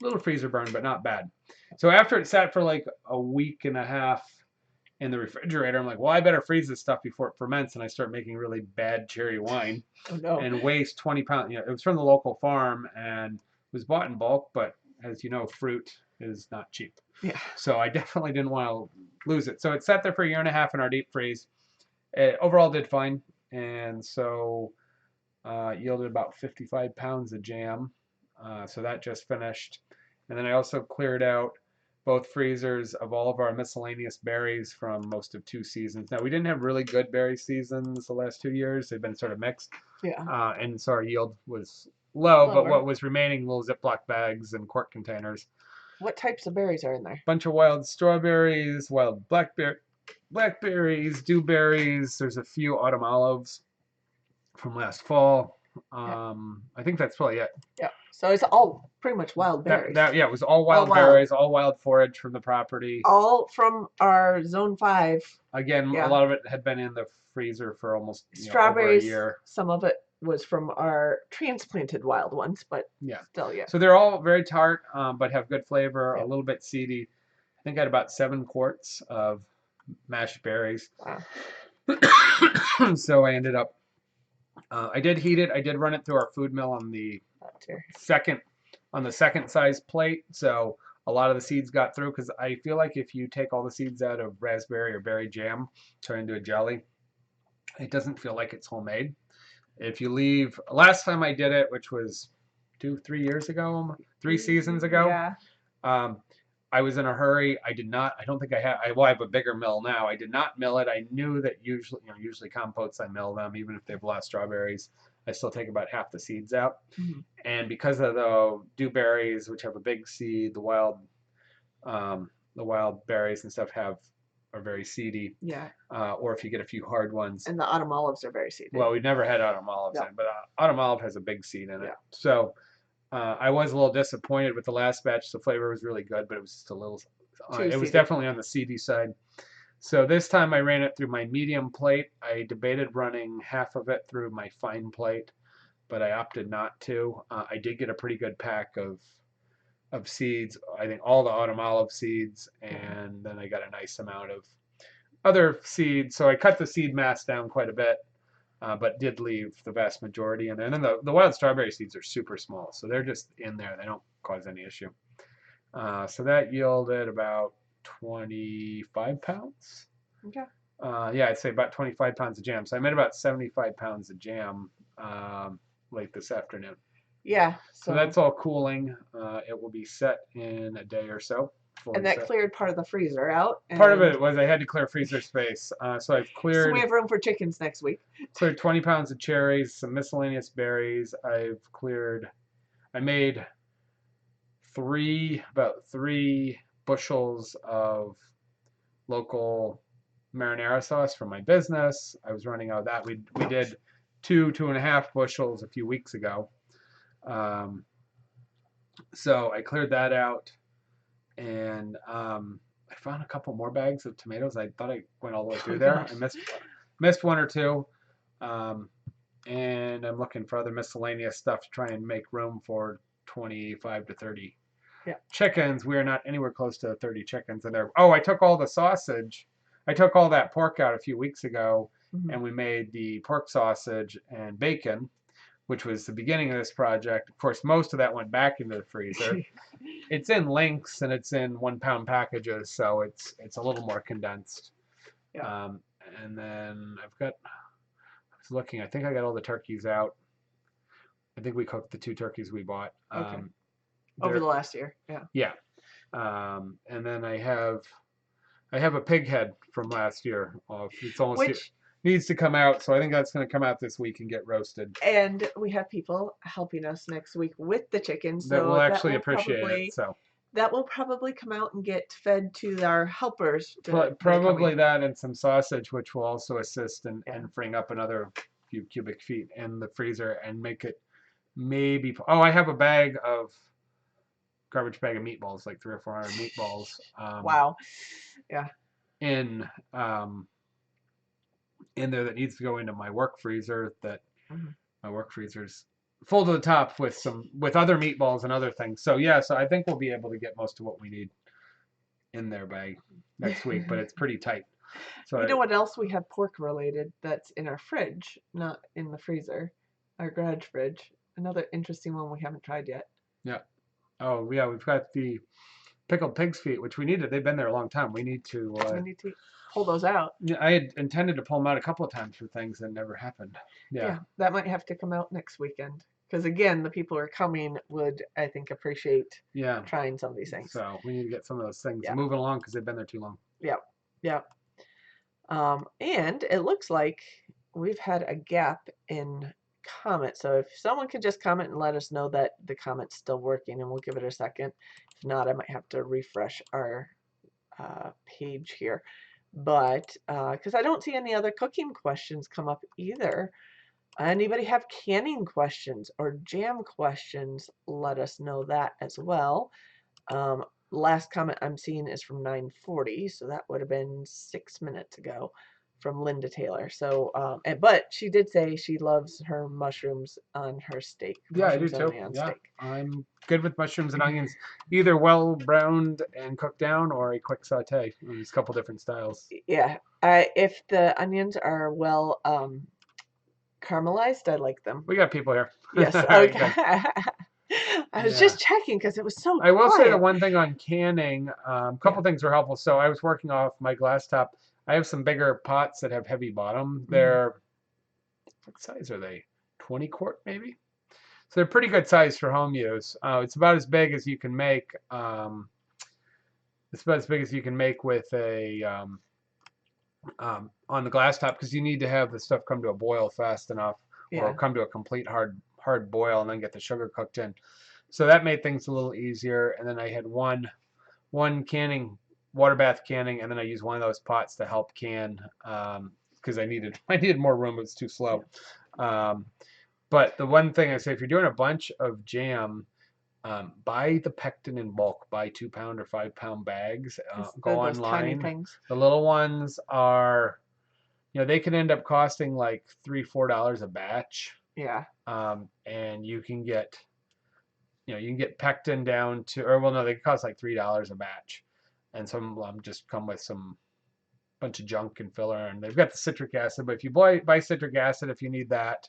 Little freezer burn, but not bad. So after it sat for like a week and a half in the refrigerator, I'm like, well, I better freeze this stuff before it ferments, and I start making really bad cherry wine Oh no. and waste 20 pounds. It was from the local farm and was bought in bulk, but as you know, fruit is not cheap. Yeah. So I definitely didn't want to lose it. So it sat there for a year and a half in our deep freeze. It overall did fine, and so yielded about 55 pounds of jam. So that just finished. And then I also cleared out both freezers of all of our miscellaneous berries from most of 2 seasons. Now, we didn't have really good berry seasons the last 2 years. They've been sort of mixed. Yeah. And so our yield was low, but Lower. what was remaining, little Ziploc bags and quart containers. What types of berries are in there? Bunch of wild strawberries, wild blackberries, dewberries. There's a few autumn olives from last fall. I think that's probably it. Yeah. So it's all pretty much wild berries. Yeah, it was all wild wild. berries, all wild forage from the property. All from our Zone 5. Again, Yeah. a lot of it had been in the freezer for almost Strawberries, over a year. Some of it was from our transplanted wild ones, but Yeah. still, yeah. So they're all very tart, but have good flavor, Yeah. a little bit seedy. I think I had about 7 quarts of mashed berries. Wow. So I ended up, I did heat it. I did run it through our food mill on the second size plate. So a lot of the seeds got through, because I feel like if you take all the seeds out of raspberry or berry jam, turn into a jelly, it doesn't feel like it's homemade. If you leave, last time I did it, which was 3 seasons ago, Yeah. I was in a hurry. I don't think I have a bigger mill now. I did not mill it. I knew that usually compotes, I mill them, even if they've lost strawberries. I still take about half the seeds out. Mm-hmm. And because of the dewberries, which have a big seed, the wild berries and stuff are very seedy. Yeah. Or if you get a few hard ones. And the autumn olives are very seedy. Well, we've never had autumn olives in, but autumn olive has a big seed in it. Yeah. So I was a little disappointed with the last batch. The flavor was really good, but it was just a little. It was definitely on the seedy side. So this time I ran it through my medium plate. I debated running half of it through my fine plate, but I opted not to. I did get a pretty good pack of seeds. I think all the autumn olive seeds, and then I got a nice amount of other seeds. So I cut the seed mass down quite a bit, but did leave the vast majority in there. And then the wild strawberry seeds are super small, so they're just in there. They don't cause any issue. So that yielded about 25 pounds. Okay. Yeah, I'd say about 25 pounds of jam. So I made about 75 pounds of jam late this afternoon. Yeah. So that's all cooling. It will be set in a day or so. And that cleared part of the freezer out. Part of it was I had to clear freezer space. So I've cleared. So we have room for chickens next week. Cleared 20 pounds of cherries, some miscellaneous berries. I made about 3 bushels of local marinara sauce for my business. I was running out of that. We did 2.5 bushels a few weeks ago. So I cleared that out, and I found a couple more bags of tomatoes. I thought I went all the way through there. I missed 1 or 2. And I'm looking for other miscellaneous stuff to try and make room for 25 to 30 chickens. We are not anywhere close to 30 chickens in there. Oh, I took all the sausage. I took all that pork out a few weeks ago, and we made the pork sausage and bacon, which was the beginning of this project. Of course, most of that went back into the freezer. It's in links, and it's in 1-pound packages, so it's a little more condensed. Yeah. And then I was looking, I think I got all the turkeys out. I think we cooked the 2 turkeys we bought. Okay. Over the last year, yeah. Yeah. And then I have a pig head from last year. It's almost needs to come out, so I think that's going to come out this week and get roasted. And we have people helping us next week with the chickens. So that will actually appreciate it. So that will probably come out and get fed to our helpers. Probably that and some sausage, which will also assist in freeing up another few cubic feet in the freezer and make it maybe. Oh, I have a garbage bag of meatballs, like 300 or 400 meatballs. Wow. Yeah. In in there that needs to go into my work freezer. That Mhm. my work freezer's full to the top with other meatballs and other things. So yeah, so I think we'll be able to get most of what we need in there by next week, but it's pretty tight. So You know what else we have pork related that's in our fridge, not in the freezer, our garage fridge. Another interesting one we haven't tried yet. yeah. Oh yeah, we've got the pickled pig's feet, which we needed. They've been there a long time. We need to. We need to pull those out. Yeah, I had intended to pull them out a couple of times for things that never happened. Yeah. Yeah, that might have to come out next weekend. Because again, the people who are coming would, I think, appreciate Yeah. trying some of these things. So we need to get some of those things Yeah. moving along because they've been there too long. Yep. Yep. And it looks like we've had a gap in comments. So if someone could just comment and let us know that the comment's still working, and we'll give it a second. If not, I might have to refresh our page here. But because I don't see any other cooking questions come up either. Anybody have canning questions or jam questions? Let us know that as well. Last comment I'm seeing is from 9:40, so that would have been 6 minutes ago, from Linda Taylor. So, but she did say she loves her mushrooms on her steak. Yeah, I do Mushrooms too. only on Yeah, steak. I'm good with mushrooms and onions, either well browned and cooked down or a quick saute. There's a couple different styles. Yeah, if the onions are well caramelized, I like them. We got people here. Yes. All right, Okay. good. I was Yeah. just checking because it was so I will say the quiet. one thing on canning, a couple things were helpful. So I was working off my glass top. I have some bigger pots that have heavy bottom. They're, what size are they? 20 quart maybe? So they're pretty good size for home use. It's about as big as you can make. It's about as big as you can make with a on the glass top because you need to have the stuff come to a boil fast enough, or Yeah. come to a complete hard boil, and then get the sugar cooked in. So that made things a little easier. And then I had one canning, water bath canning, and then I used one of those pots to help can because I needed more room. It was too slow. But the one thing I say, if you're doing a bunch of jam, buy the pectin in bulk. Buy 2 pound or 5 pound bags. Go Those tiny online. things. The little ones are, they can end up costing like $3-4 a batch. Yeah. And you can get, you can get pectin down to, or well, no, they cost like $3 a batch, and some of them just come with some bunch of junk and filler, and they've got the citric acid. But if you buy citric acid, if you need that,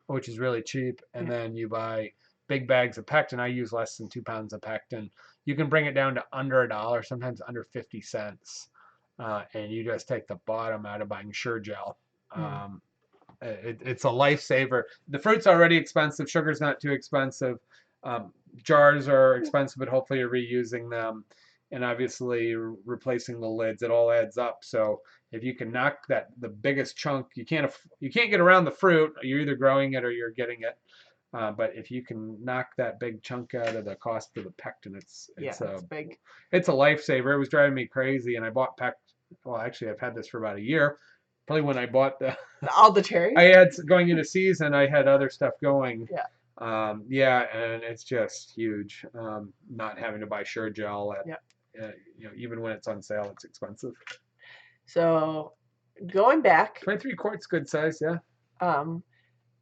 which is really cheap, and then you buy big bags of pectin. I use less than 2 pounds of pectin. You can bring it down to under $1, sometimes under 50 cents, and you just take the bottom out of buying Sure Gel. It's a lifesaver. The fruit's already expensive. Sugar's not too expensive. Jars are expensive, but hopefully you're reusing them, and obviously replacing the lids. It all adds up. So if you can knock the biggest chunk, you can't get around the fruit. You're either growing it or you're getting it. But if you can knock that big chunk out of the cost of the pectin, it's big. It's a lifesaver. It was driving me crazy, and I bought well, actually, I've had this for about a year. Probably when I bought all the cherries. I had going into season. I had other stuff going. Yeah. And it's just huge. Not having to buy Sure Gel at, even when it's on sale, it's expensive. So, going back. 23 quarts, good size, yeah.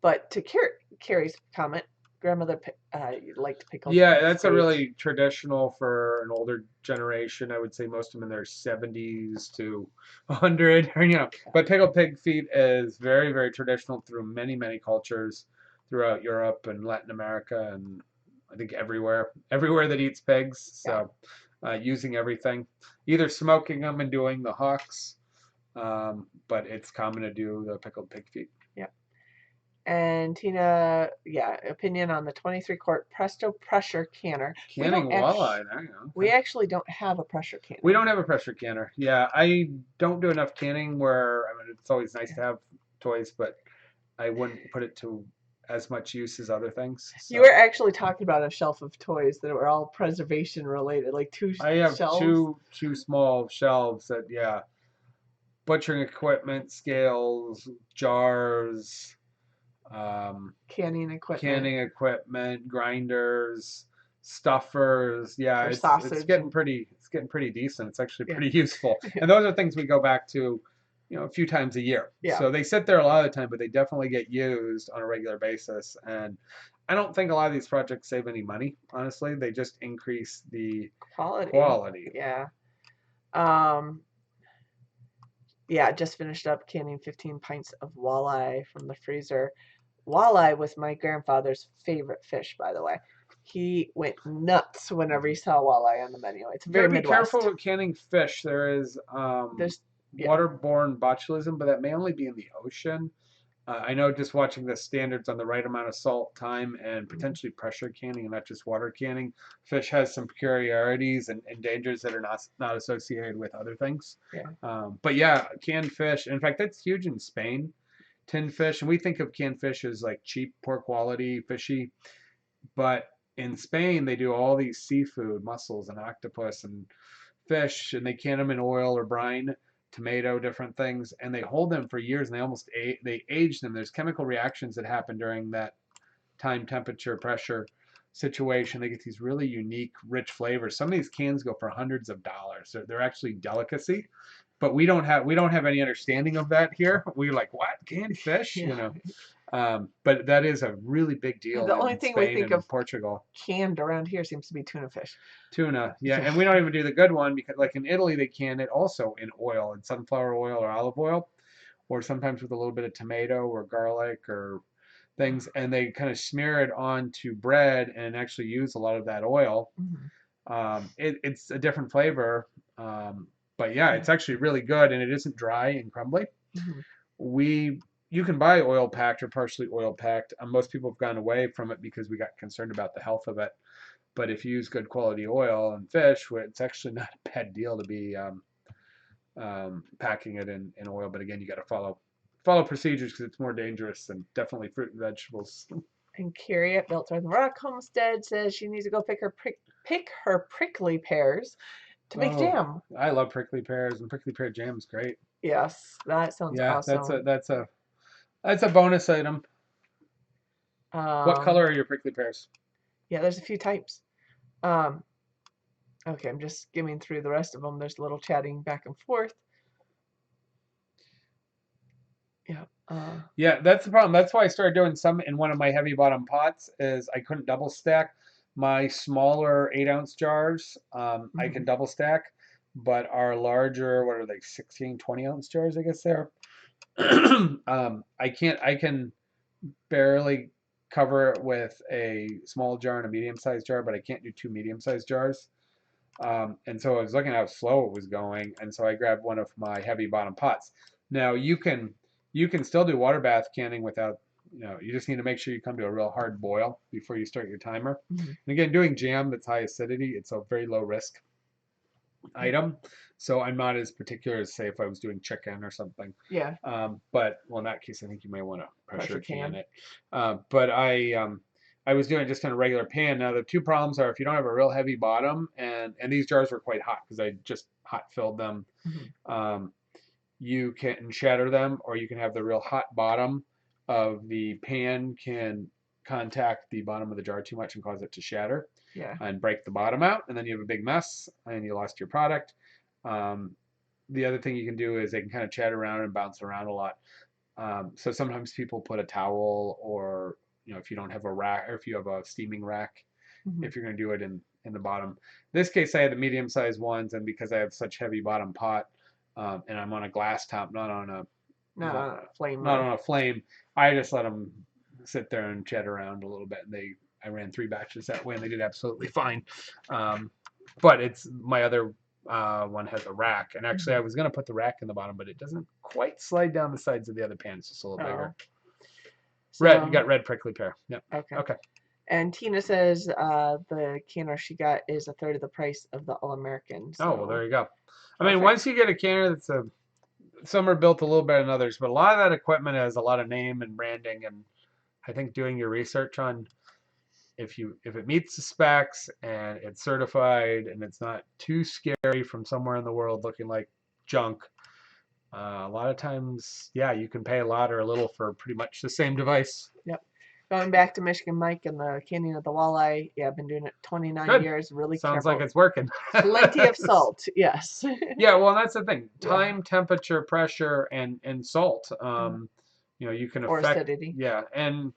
But to Carrie's comment, grandmother liked pickled. Yeah, that's a really traditional for an older generation. I would say most of them in their 70s to 100, But pickled pig feet is very, very traditional through many, many cultures throughout Europe and Latin America, and I think everywhere that eats pigs. So using everything, either smoking them and doing the hocks, but it's common to do the pickled pig feet. Yeah. And Tina, opinion on the 23-quart Presto pressure canner. Canning walleye, there you go. We actually don't have a pressure canner. We don't have a pressure canner. Yeah, I don't do enough canning where, it's always nice to have toys, but I wouldn't put it to as much use as other things. So. You were actually talking about a shelf of toys that were all preservation related, like I have shelves. two small shelves that, butchering equipment, scales, jars, Canning equipment canning equipment, grinders, stuffers. Yeah, for it's sausage getting and pretty decent. It's actually yeah, pretty useful. And those are things we go back to, a few times a year. yeah. So they sit there a lot of the time, but they definitely get used on a regular basis. And I don't think a lot of these projects save any money, honestly. They just increase the Quality. quality. Yeah. Um, yeah, just finished up canning 15 pints of walleye from the freezer. Walleye was my grandfather's favorite fish, by the way. He went nuts whenever he saw walleye on the menu. It's You got very to be careful Midwest. with canning fish. There is There's, yeah. waterborne botulism, but that may only be in the ocean. I know just watching the standards on the right amount of salt, time, and Mhm. potentially pressure canning, and not just water canning, fish has some peculiarities and dangers that are not associated with other things. Yeah. But yeah, canned fish. In fact, that's huge in Spain. Tinned fish, and we think of canned fish as like cheap, poor quality, fishy. But in Spain, they do all these seafood, mussels and octopus and fish, and they can them in oil or brine, tomato, different things, and they hold them for years, and they age them. There's chemical reactions that happen during that time, temperature, pressure situation. They get these really unique, rich flavors. Some of these cans go for hundreds of dollars. They're actually delicacy, but we don't have any understanding of that here. We're like, what, canned fish? Yeah. But that is a really big deal The only in thing we Spain think and of Portugal. canned around here seems to be tuna fish. Tuna, yeah, Yeah. and we don't even do the good one because, like in Italy, they can it also in oil, in sunflower oil or olive oil, or sometimes with a little bit of tomato or garlic or things, and they kind of smear it onto bread and actually use a lot of that oil. Mhm. It's a different flavor, but yeah, Yeah. it's actually really good, and it isn't dry and crumbly. Mhm. We You can buy oil packed or partially oil packed. Most people have gone away from it because we got concerned about the health of it. But if you use good quality oil and fish, it's actually not a bad deal to be packing it in oil. But again, you got to follow procedures because it's more dangerous than definitely fruit and vegetables. And Carrie at Built on the Rock Homestead says she needs to go pick her prickly pears to make Oh, jam. I love prickly pears, and prickly pear jam is great. Yes, that sounds Yeah, awesome. that's a bonus item. What Um, color are your prickly pears? yeah, there's a few types. Um, okay, I'm just skimming through the rest of them. There's a little chatting back and forth. Yeah. Yeah, that's the problem. That's why I started doing some in one of my heavy bottom pots. Is I couldn't double stack my smaller 8 ounce jars. I can Mhm. double stack, but our larger, what are they, 16, 20 ounce jars? I guess they're. I can't. I can barely cover it with a small jar and a medium sized jar, but I can't do two medium sized jars. And so I was looking at how slow it was going, and so I grabbed one of my heavy bottom pots. Now you can still do water bath canning without, you just need to make sure you come to a real hard boil before you start your timer. Mhm. And again, doing jam that's high acidity, it's a very low risk item, so I'm not as particular as say if I was doing chicken or something. Yeah, But well, in that case, I think you may want to pressure pressure can can. it. But I was doing it just in a regular pan. Now the two problems are if you don't have a real heavy bottom, and these jars were quite hot because I just hot filled them. Mhm. Um, you can shatter them, or you can have the real hot bottom of the pan can contact the bottom of the jar too much and cause it to shatter Yeah. and break the bottom out, and then you have a big mess and you lost your product. Um, the other thing you can do is they can kind of chat around and bounce around a lot. So sometimes people put a towel, or if you don't have a rack, or if you have a steaming rack, Mhm. if you're going to do it in the bottom. In this case, I had the medium sized ones, and because I have such heavy bottom pot, and I'm on a glass top, Not on a flame not or on a flame, I just let them sit there and chat around a little bit, and I ran 3 batches that way, and they did absolutely fine. Um, but it's my other one has a rack, and actually I Mhm. was gonna put the rack in the bottom, but it doesn't quite slide down the sides of the other pan. It's just a little bigger. Oh. Red, you So got red prickly pear. Yep. okay. Okay. And Tina says the canner she got is a third of the price of the All American. Oh well, there So you go. I mean, perfect. once you get a canner some are built a little better than others, but a lot of that equipment has a lot of name and branding, and I think doing your research on if it meets the specs and it's certified and it's not too scary from somewhere in the world looking like junk, A lot of times, yeah, you can pay a lot or a little for pretty much the same device. Yep. Going back to Michigan Mike and the canning of the walleye. Yeah, I've been doing it 29 Good. years. Really Sounds like careful. it's working. Plenty of salt. Yes. Yeah, well, that's the thing. Yeah. Time, temperature, pressure, and salt. Mm. You can Or affect. acidity. Yeah, and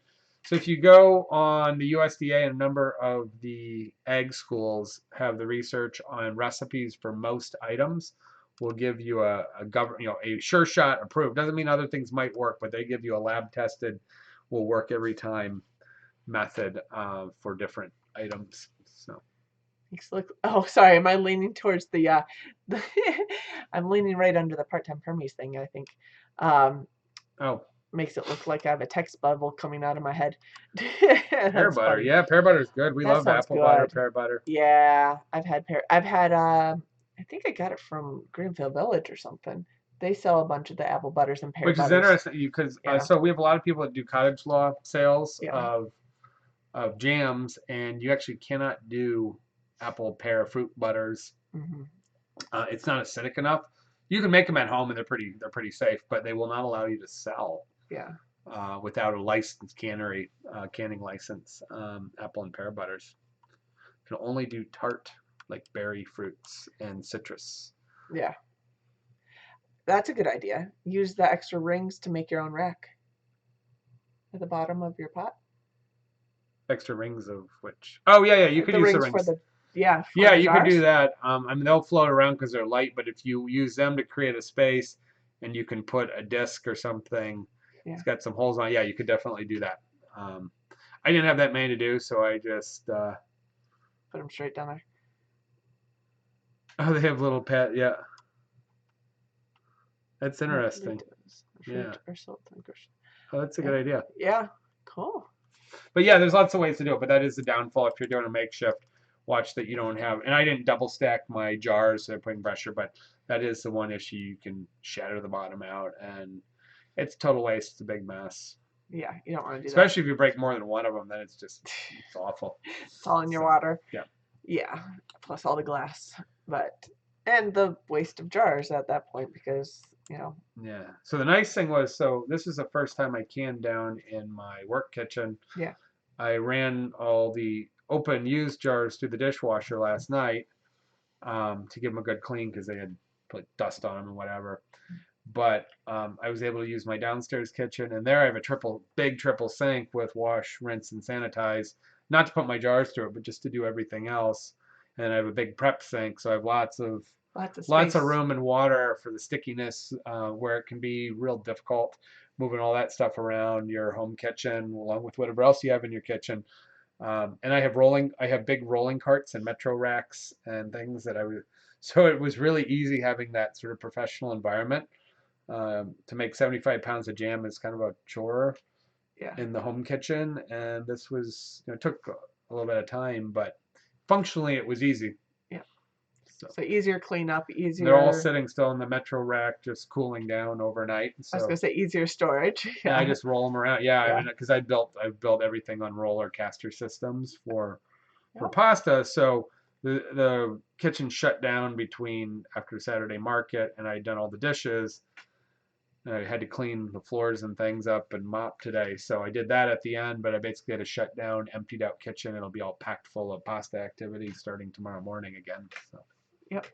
so if you go on the USDA, a number of the ag schools have the research on recipes for most items. Will give you a sure shot approved. Doesn't mean other things might work, but they give you a lab tested, will work every time method for different items. So. Oh, sorry. Am I leaning towards the I'm leaning right under the part-time Permies thing, I think. Oh, Makes it look like I have a text bubble coming out of my head. pear That's butter. funny. Yeah, pear butter is good. We That love sounds apple butter, good. pear butter. Yeah, I've had I think I got it from Greenfield Village or something. They sell a bunch of the apple butters and pear Which is butters. interesting because Yeah. so we have a lot of people that do cottage law sales Yeah. of jams, and you actually cannot do apple pear fruit butters. Hmm. It's not acidic enough. You can make them at home, and they're pretty safe, but they will not allow you to sell Yeah. without a licensed canning license. Apple and pear butters can only do tart like berry fruits and citrus. Yeah. That's a good idea. Use the extra rings to make your own rack at the bottom of your pot. Extra rings of which? Oh yeah, you could The use the rings for rings. the for Yeah, the you could do jars. that. They'll float around because they're light, but if you use them to create a space and you can put a disc or something, Yeah. it's got some holes on it, yeah, you could definitely do that. I didn't have that many to do, so I just, Put them straight down there. oh, they have little pet, yeah. That's interesting. Fruit Yeah. or salt and Oh, that's a good idea. Yeah. Cool. But yeah, there's lots of ways to do it, but that is the downfall if you're doing a makeshift. Watch that you don't have, and I didn't double stack my jars so putting pressure, but that is the one issue. You can shatter the bottom out, and it's total waste. It's a big mess. Yeah, you don't want to do Especially if you break more than one of them, then it's awful. It's all in your water. Yeah. Yeah. Plus all the glass, and the waste of jars at that point because Yeah. So the nice thing was, so this is the first time I canned down in my work kitchen. Yeah. I ran all the open used jars through the dishwasher last night to give them a good clean because they had put dust on them and whatever. But I was able to use my downstairs kitchen, and there I have a big triple sink with wash, rinse, and sanitize. Not to put my jars through it, but just to do everything else. And I have a big prep sink, so I have lots of room and water for the stickiness, where it can be real difficult moving all that stuff around your home kitchen along with whatever else you have in your kitchen. And I have big rolling carts and metro racks and things so it was really easy having that sort of professional environment. To make 75 pounds of jam is kind of a chore in the home kitchen, and this took a little bit of time, but functionally it was easy. So easier cleanup, easier. They're all sitting still in the metro rack, just cooling down overnight. So, I was gonna say easier storage. Yeah, I just roll them around. Yeah, because I've built everything on roller caster systems for pasta. So the kitchen shut down after Saturday market, and I'd done all the dishes. And I had to clean the floors and things up and mop today. So I did that at the end, but I basically had to shut down, emptied out kitchen. It'll be all packed full of pasta activity starting tomorrow morning again. So. Yep.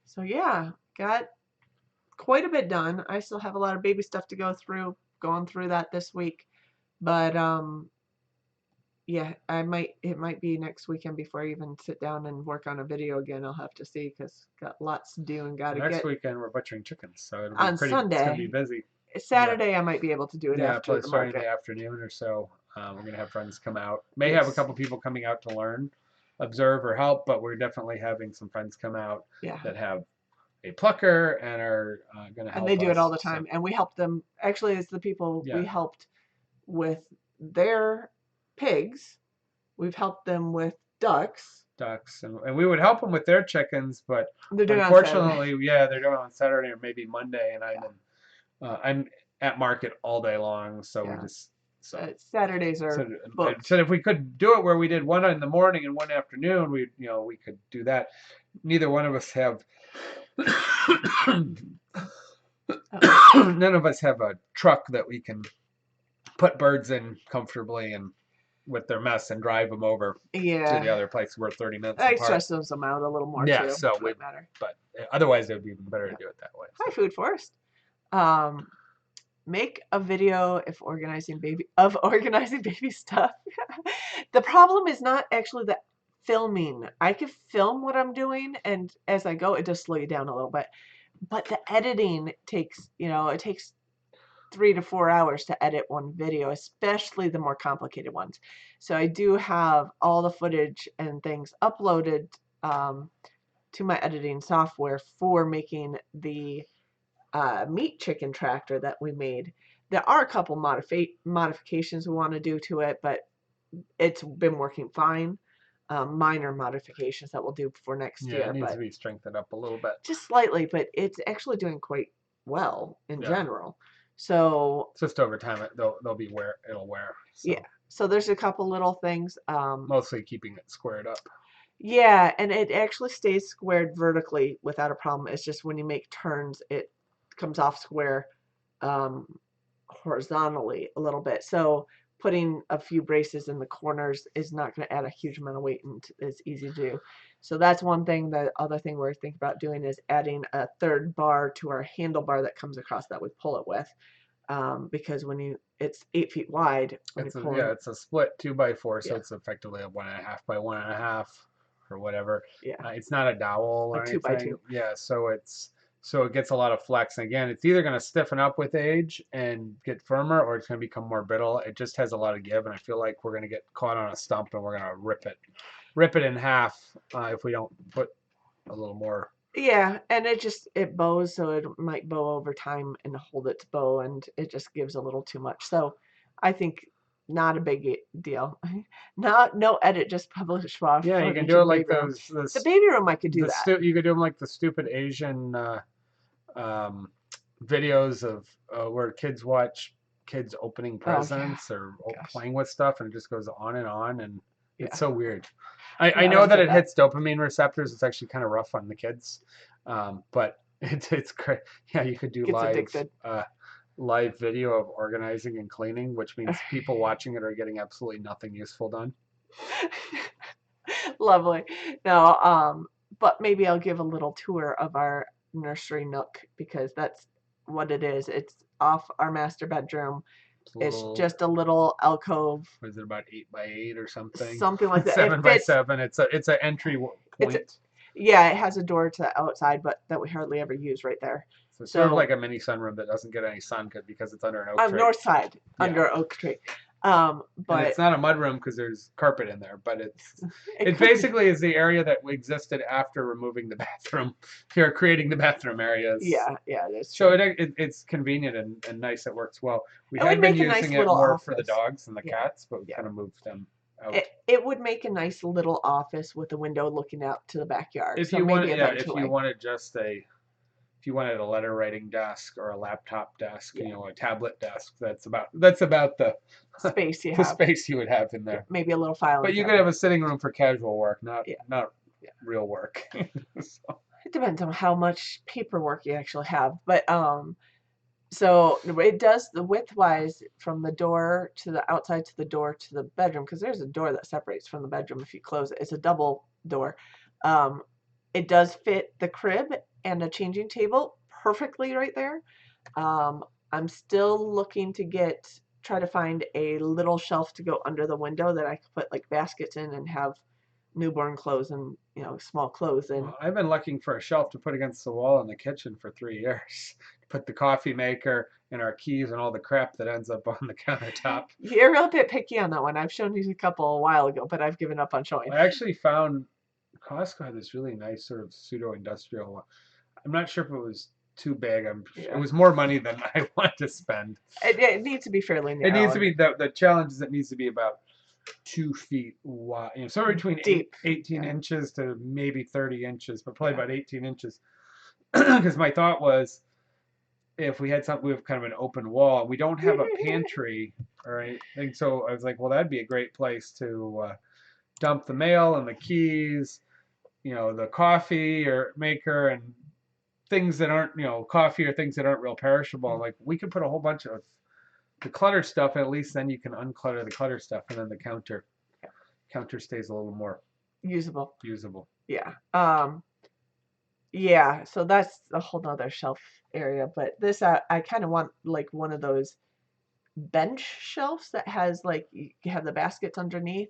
So yeah, got quite a bit done. I still have a lot of baby stuff to go through, going through that this week. But yeah, it might be next weekend before I even sit down and work on a video again. I'll have to see because got lots to do and Next weekend we're butchering chickens, so it'll be on Sunday. It's gonna be busy. Saturday I might be able to do it after probably the starting market. in the afternoon or so. We're gonna have friends come out. May have a couple people coming out to learn, observe, or help, but we're definitely having some friends come out that have a plucker and are going to help. And they do it all the time, and we help them. Actually, it's the people we helped with their pigs. We've helped them with ducks, and we would help them with their chickens, but unfortunately, they're doing it on Saturday or maybe Monday, and I'm at market all day long, so we just. Saturdays are booked. So if we could do it where we did one in the morning and one afternoon, we could do that. Neither one of us have Oh, None of us have a truck that we can put birds in comfortably and with their mess and drive them over to the yeah. other place. We're 30 minutes I apart. stretch them out a little more Yeah, too, so for we, that matter. but otherwise it would be even better to Yeah. do it that way. Hi, So. Food Forest. Um, make a video if organizing baby stuff. The problem is not actually the filming. I can film what I'm doing, and as I go, it does slow you down a little bit. But the editing takes, it takes 3 to 4 hours to edit one video, especially the more complicated ones. So I do have all the footage and things uploaded to my editing software for making the meat chicken tractor that we made. There are a couple modifications we want to do to it, but it's been working fine. Minor modifications that we'll do for next Yeah, year, it needs to but be strengthened up a little bit. just slightly. But it's actually doing quite well in Yeah. general. So It's just over time they'll be it'll wear. So. yeah, so there's a couple little things. Mostly keeping it squared up. Yeah, and it actually stays squared vertically without a problem. It's just when you make turns, it comes off square um, horizontally a little bit. So putting a few braces in the corners is not going to add a huge amount of weight, and it's easy to do. So that's one thing. The other thing we're thinking about doing is adding a third bar to our handlebar that comes across that we pull it with. Because it's 8 feet wide. It's a split 2x4, so Yeah, it's effectively a 1.5 by 1.5 or whatever. yeah, It's not a dowel or like 2 by 2. anything. Yeah, so it gets a lot of flex. And again, it's either going to stiffen up with age and get firmer, or it's going to become more brittle. It just has a lot of give, and I feel like we're going to get caught on a stump and we're going to rip it in half if we don't put a little more. Yeah, and it bows, so it might bow over time and hold its bow, and it just gives a little too much. So I think not a big deal. Not no edit, just publish raw Yeah, you can footage do in it the like baby room. those The baby room, I could do that. you could do them like the stupid Asian um, videos of where kids watch kids opening Oh yeah, presents or gosh, playing with stuff, and it just goes on, and it's yeah, so weird. yeah, I I know don't that get it that. hits dopamine receptors. It's actually kind of rough on the kids, but it's great. Yeah, you could do Gets addicted. live video of organizing and cleaning, which means people watching it are getting absolutely nothing useful done. Lovely. No, but maybe I'll give a little tour of our nursery nook because that's what it is. It's off our master bedroom. It's Little, just a little alcove, was it about 8x8 or something? something like that. It Seven by fits. seven. It's an entry It's point. yeah, it has a door to the outside, but that we hardly ever use right there. So it's sort of So like a mini sunroom that doesn't get any sun because it's under an oak on tree. north side Yeah. under oak tree. And But it's not a mud room because there's carpet in there, but it could basically is the area that existed after removing the bathroom. Here, creating the bathroom areas. yeah, that's So true. it's convenient and nice. It works well. We It would had been make a nice using it little more for the office. dogs and the Yeah, cats, but we yeah. kind of moved them out. It would make a nice little office with a window looking out to the backyard. If So you maybe want, yeah, eventually. if you wanted a letter writing desk or a laptop desk, Yeah. a tablet desk, that's about the Space you the have. space you would have in there. Maybe a little filing But you could cabinet. have a sitting room for casual work, not Yeah. real work. So. It depends on how much paperwork you actually have. But so it does the width-wise from the door to the outside to the door to the bedroom, because there's a door that separates from the bedroom if you close it. It's a double door. Um, it does fit the crib and a changing table perfectly right there. I'm still looking to try to find a little shelf to go under the window that I could put like baskets in and have newborn clothes and small clothes in. Well, I've been looking for a shelf to put against the wall in the kitchen for 3 years. Put the coffee maker and our keys and all the crap that ends up on the countertop. You're a little bit picky on that one. I've shown you a couple a while ago, but I've given up on showing. I actually found Costco had this really nice sort of pseudo-industrial one. I'm not sure if it was too big. It was more money than I wanted to spend. It needs to be fairly narrow. It needs to be the challenge is it needs to be about 2 feet wide, somewhere between Deep. 18 inches to maybe 30 inches, but probably about 18 inches. Because my thought was, if we had something with kind of an open wall, we don't have a pantry or anything, so I was like, well, that'd be a great place to dump the mail and the keys, the coffee or maker and things that aren't, coffee or things that aren't real perishable. I'm like, we could put a whole bunch of the cluttered stuff, at least then you can unclutter the clutter stuff, and then the counter stays a little more Usable. usable. Yeah. Yeah, so that's a whole nother shelf area, but this I kind of want like one of those bench shelves that has like you have the baskets underneath.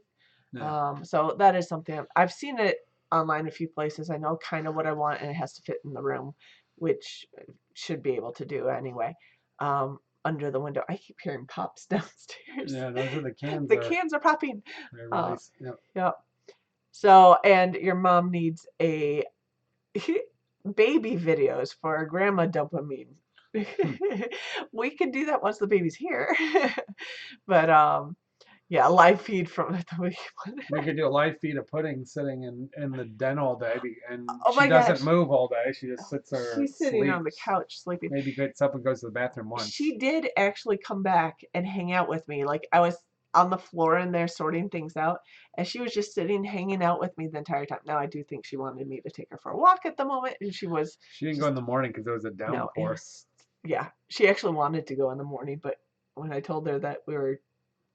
Yeah. So that is something I've seen it online a few places. I know kind of what I want, and it has to fit in the room, which should be able to do anyway. Under the window, I keep hearing pops downstairs. Yeah, those are the cans. The cans are popping. They're Uh, really, yeah. yeah. So, and your mom needs a baby videos for grandma dopamine. We can do that once the baby's here. But yeah, live feed from the We could do a live feed of Pudding sitting in the den all day, and oh she my doesn't gosh. move all day. She just sits there and She's sitting on the sleeps. couch sleeping. Maybe gets up and goes to the bathroom once. She did actually come back and hang out with me. Like I was on the floor in there sorting things out, and she was just sitting hanging out with me the entire time. Now I do think she wanted me to take her for a walk at the moment, and she was She didn't go just in the morning because it was a no. It downpour. was yeah. She actually wanted to go in the morning, but when I told her that we were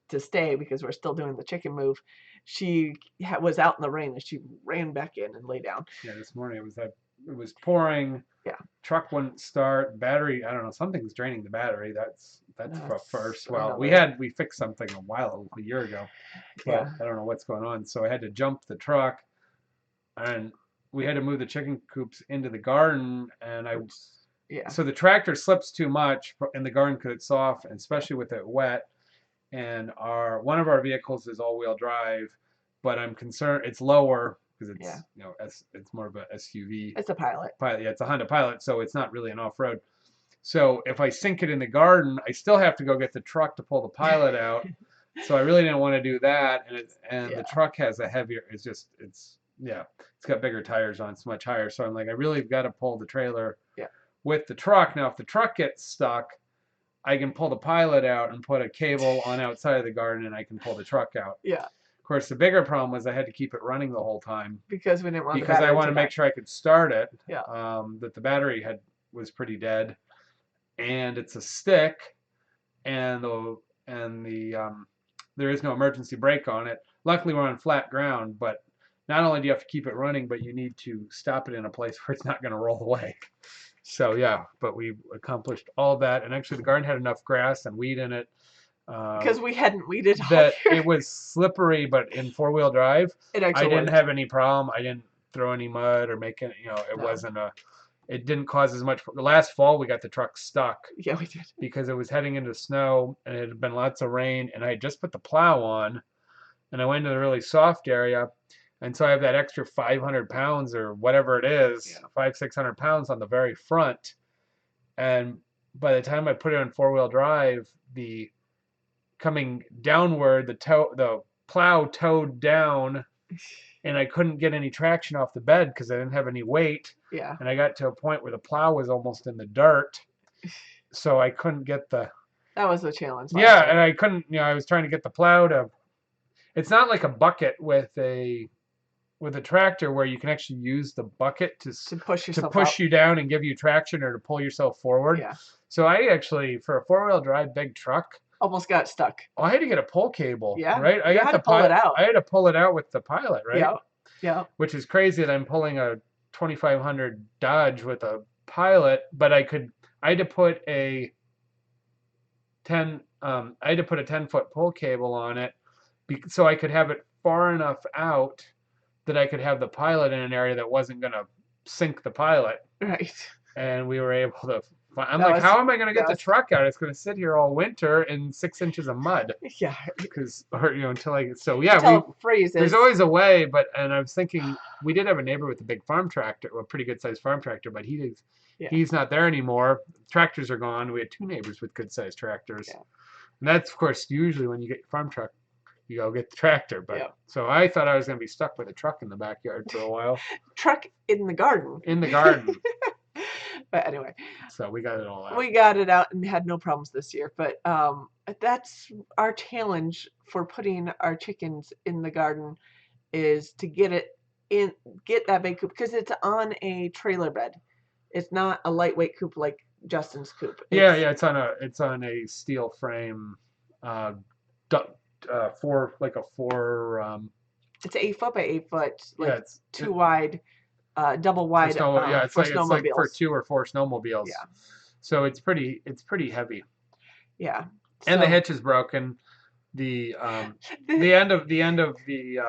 to stay because we're still doing the chicken move, she was out in the rain and she ran back in and lay down. Yeah, this morning it was pouring. Yeah. Truck wouldn't start. Battery, I don't know, something's draining the battery. That's for first. Well, we fixed something a year ago, but yeah. I don't know what's going on. So I had to jump the truck, and we had to move the chicken coops into the garden, and yeah. So the tractor slips too much in the garden because it's soft, and especially with it wet. And one of our vehicles is all-wheel drive, but I'm concerned it's lower because it's it's more of a SUV. It's a Pilot. Yeah, it's a Honda Pilot, so it's not really an off-road. So if I sink it in the garden, I still have to go get the truck to pull the Pilot out. So I really didn't want to do that, and the truck has a heavier. It's got bigger tires on. It's much higher. So I'm like, I really got to pull the trailer with the truck. Now if the truck gets stuck, I can pull the Pilot out and put a cable on outside of the garden, and I can pull the truck out. Yeah. Of course, the bigger problem was I had to keep it running the whole time because we didn't want because I wanted to make sure I could start it. Yeah. That the battery was pretty dead, and it's a stick, and there is no emergency brake on it. Luckily, we're on flat ground, but not only do you have to keep it running, but you need to stop it in a place where it's not going to roll away. So yeah, but we accomplished all that, and actually the garden had enough grass and weed in it because we hadn't weeded that it was slippery. But in four-wheel drive, I didn't have any problem. I didn't throw any mud or make it. It didn't cause as much. Last fall we got the truck stuck. Yeah, we did because it was heading into snow and it had been lots of rain, and I had just put the plow on, and I went to the really soft area. And so I have that extra 500 pounds or whatever it is, 500-600 pounds on the very front. And by the time I put it on four-wheel drive, the coming downward, the plow towed down, and I couldn't get any traction off the bed because I didn't have any weight. Yeah. And I got to a point where the plow was almost in the dirt, so I couldn't get the. That was a challenge. Yeah, and I couldn't. I was trying to get the plow to. It's not like a bucket with a tractor where you can actually use the bucket to push you down and give you traction or to pull yourself forward. Yeah. So I actually, for a four-wheel drive big truck, almost got stuck. I had to get a pull cable. Yeah. Right. I had to pull it out. I had to pull it out with the Pilot. Right. Yeah. Yeah. Which is crazy that I'm pulling a 2500 Dodge with a Pilot, but I had to put a 10-foot pull cable on it, so I could have it far enough out that I could have the Pilot in an area that wasn't going to sink the Pilot. Right. And we were able to. How am I going to get the truck out? It's going to sit here all winter in 6 inches of mud. Yeah. Until I. So yeah, it freezes. There's always a way, and I was thinking we did have a neighbor with a big farm tractor, a pretty good sized farm tractor, but he's not there anymore. Tractors are gone. We had 2 neighbors with good sized tractors, and that's of course usually when you get your farm truck. You go get the tractor, but so I thought I was going to be stuck with a truck in the backyard for a while. Truck in the garden. In the garden. But anyway. So we got it all out. We got it out and had no problems this year. But that's our challenge for putting our chickens in the garden is to get that big coop because it's on a trailer bed. It's not a lightweight coop like Justin's coop. Yeah, It's yeah, it's on a steel frame, uh, four like a four. it's 8 foot by 8 foot, Yeah, like two wide, double for wide snow. Yeah, for it's like for snowmobiles. 2 or 4 snowmobiles. Yeah, So it's pretty heavy. yeah. And the So hitch is broken. The end of the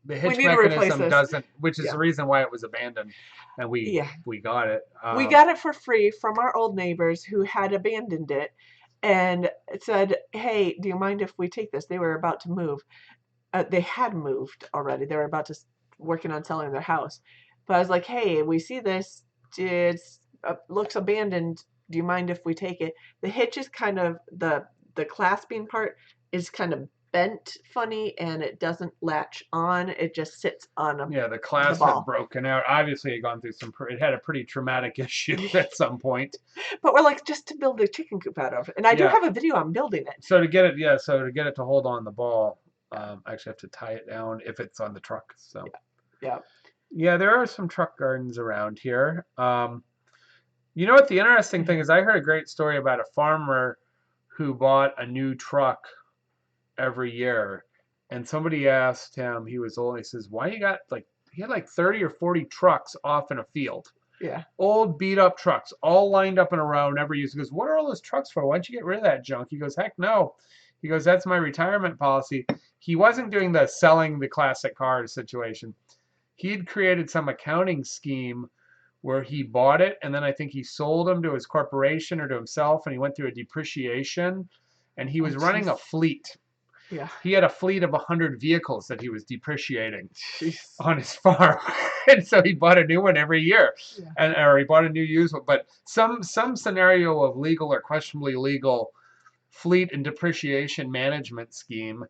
we hitch need to replace mechanism this. doesn't, which is Yeah, the reason why it was abandoned, and yeah. we got it. We got it for free from our old neighbors who had abandoned it and said, "Hey, do you mind if we take this?" They were about to move. They had moved already. They were about to working on selling their house. But I was like, "Hey, we see this. It's looks abandoned. Do you mind if we take it?" The hitch is kind of the clasping part is kind of bent funny and it doesn't latch on. It just sits on Yeah, the the clasp had ball. broken out. Obviously, it had gone through it had a pretty traumatic issue at some point. But we're like, just to build a chicken coop out of. And I do Yeah. have a video on building it. So to get it, yeah, so to get it to hold on the ball, Yeah. I actually have to tie it down if it's on the truck. So Yeah. yeah, there are some truck gardens around here. You know what the interesting thing is? I heard a great story about a farmer who bought a new truck every year, and somebody asked him, he was old, he says, "Why you got like," he had like 30 or 40 trucks off in a field. Yeah. Old beat up trucks, all lined up in a row, never used. He goes, "What are all those trucks for? Why don't you get rid of that junk?" He goes, "Heck no." He goes, "That's my retirement policy." He wasn't doing the selling the classic cars situation. He'd created some accounting scheme where he bought it, and then I think he sold them to his corporation or to himself, and he went through a depreciation, and he was running a fleet. Yeah. He had a fleet of 100 vehicles that he was depreciating Jeez. on his farm, and so he bought a new one every year, Yeah. and or he bought a new used one. But some scenario of legal or questionably legal fleet and depreciation management scheme.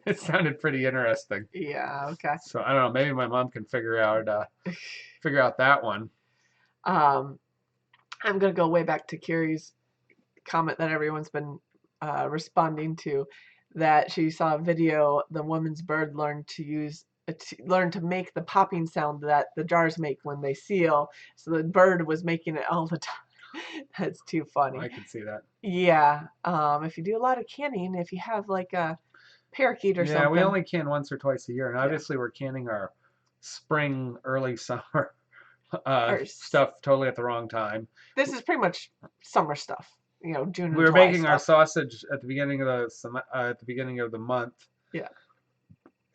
It sounded pretty interesting. Yeah. Okay. So I don't know. Maybe my mom can figure out that one. I'm gonna go way back to Carrie's comment that everyone's been responding to, that she saw a video. The woman's bird learned to make the popping sound that the jars make when they seal. So the bird was making it all the time. That's too funny. I can see that. Yeah. If you do a lot of canning, if you have like a parakeet or Yeah, something. we only can once or twice a year, and Yeah. obviously we're canning our spring, early summer Or stuff totally at the wrong time. this is pretty much summer stuff. You know, June and We were July making our stuff. sausage at the beginning of the month. Yeah.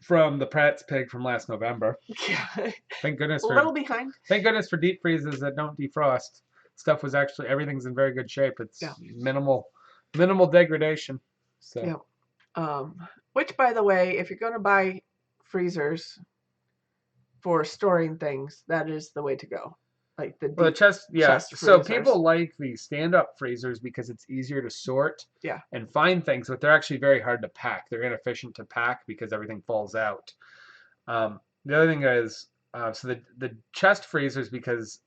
From the Pratt's pig from last November. Yeah. Thank goodness A little behind. Thank goodness for deep freezes that don't defrost. Stuff was actually everything's in very good shape. It's Yeah. minimal degradation. So Yeah. Which, by the way, if you're going to buy freezers for storing things, that is the way to go. Like the well, the deep chest, yeah. chest So freezers. people like the stand-up freezers because it's easier to sort Yeah. and find things, but they're actually very hard to pack. They're inefficient to pack because everything falls out. The other thing is, so the chest freezers, because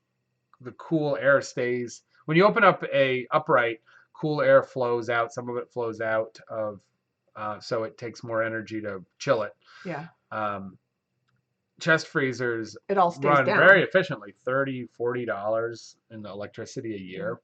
the cool air stays when you open up a upright, cool air flows out. Some of it flows out of, so it takes more energy to chill it. Yeah. Chest freezers It all stays run down. very efficiently, $30-$40 in electricity a year.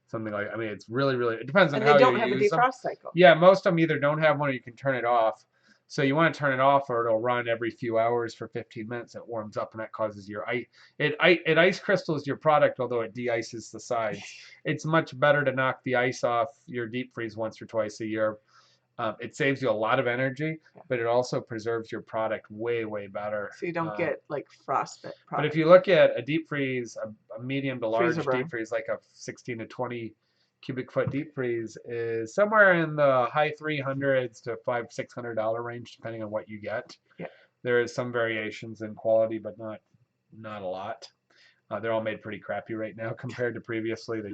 Something like, I mean, it's really, it depends on And how they don't you have a use them. defrost cycle. Yeah, most of them either don't have one or you can turn it off. So you want to turn it off or it'll run every few hours for 15 minutes. It warms up and that causes your ice. It ice crystals your product, although it de-ices the sides. It's much better to knock the ice off your deep freeze once or twice a year. It saves you a lot of energy, but it also preserves your product way, way better. So you don't get like frostbite product. But if you look at a deep freeze, a medium to large Freezer burn. deep freeze, like a 16 to 20 cubic foot deep freeze, is somewhere in the high 300s to $500-$600 range, depending on what you get. Yeah. There is some variations in quality, but not a lot. They're all made pretty crappy right now compared to previously. They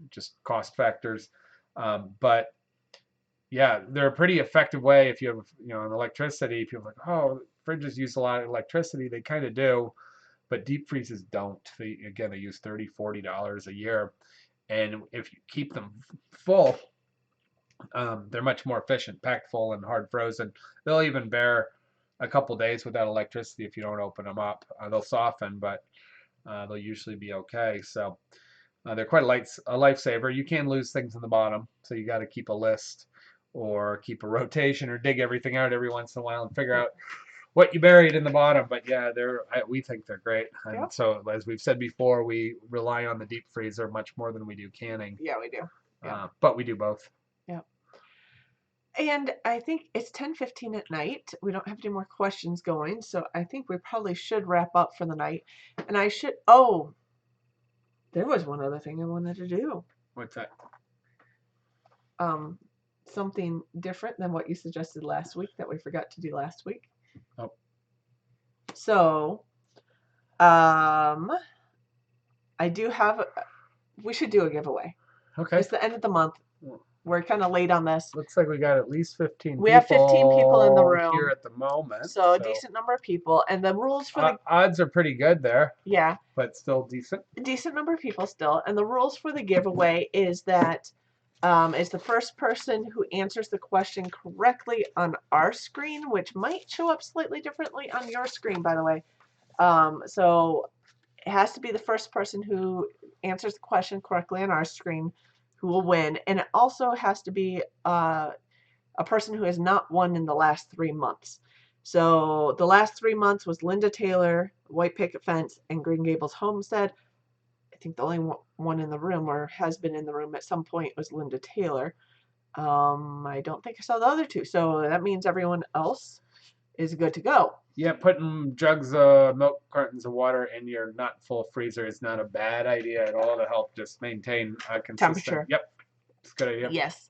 just cost factors. But yeah, they're a pretty effective way if you have, an electricity. People are like, oh, fridges use a lot of electricity. They kind of do, but deep freezes don't. They use $30-$40 a year. And if you keep them full, they're much more efficient, packed full and hard frozen. They'll even bear a couple days without electricity if you don't open them up. They'll soften, but they'll usually be okay. So they're quite a lifesaver. You can lose things in the bottom, so you got to keep a list or keep a rotation or dig everything out every once in a while and figure out what you buried in the bottom. But yeah, we think they're great. And Yep. so as we've said before, we rely on the deep freezer much more than we do canning. Yeah, we do. Yeah. But we do both. Yeah. And I think it's 10:15 at night. We don't have any more questions going, so I think we probably should wrap up for the night. And there was one other thing I wanted to do. What's that? Something different than what you suggested last week that we forgot to do last week. Oh. So, we should do a giveaway. Okay. It's the end of the month. We're kind of late on this. Looks like we got at least 15 We have 15 people in the room here at the moment. So a decent number of people. And the rules for the odds are pretty good there. Yeah. But still decent. A decent number of people still. And the rules for the giveaway is that it's the first person who answers the question correctly on our screen, which might show up slightly differently on your screen, by the way. So it has to be the first person who answers the question correctly on our screen who will win. And it also has to be a person who has not won in the last 3 months. So the last 3 months was Linda Taylor, White Picket Fence, and Green Gables Homestead. I think the only one in the room, or has been in the room at some point, was Linda Taylor. I don't think I saw the other two. So that means everyone else is good to go. Yeah, putting jugs of milk, cartons of water in your not full freezer is not a bad idea at all to help just maintain a consistent temperature. Yep, it's a good idea. Yes.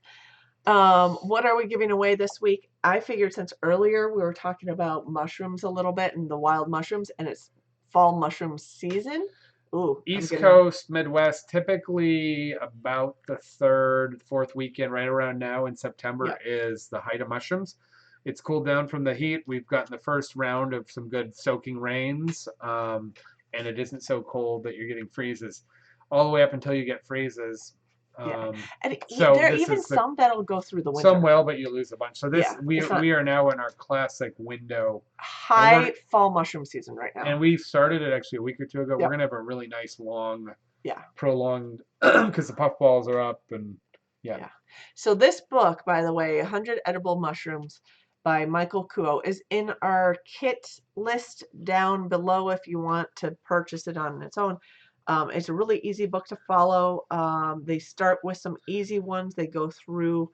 What are we giving away this week? I figured since earlier we were talking about mushrooms a little bit and the wild mushrooms, and it's fall mushroom season. Ooh, East Coast, Midwest, typically about the third, fourth weekend, right around now in September is the height of mushrooms. It's cooled down from the heat. We've gotten the first round of some good soaking rains, and it isn't so cold that you're getting freezes. All the way up until you get freezes. And so there are even some that'll go through the winter. Some will, but you lose a bunch. So we are now in our classic window. High fall mushroom season right now. And we started it actually a week or two ago. We're gonna have a really nice long, prolonged, because the puffballs are up and So this book, by the way, 100 Edible Mushrooms by Michael Kuo, is in our kit list down below if you want to purchase it on its own. It's a really easy book to follow. They start with some easy ones. They go through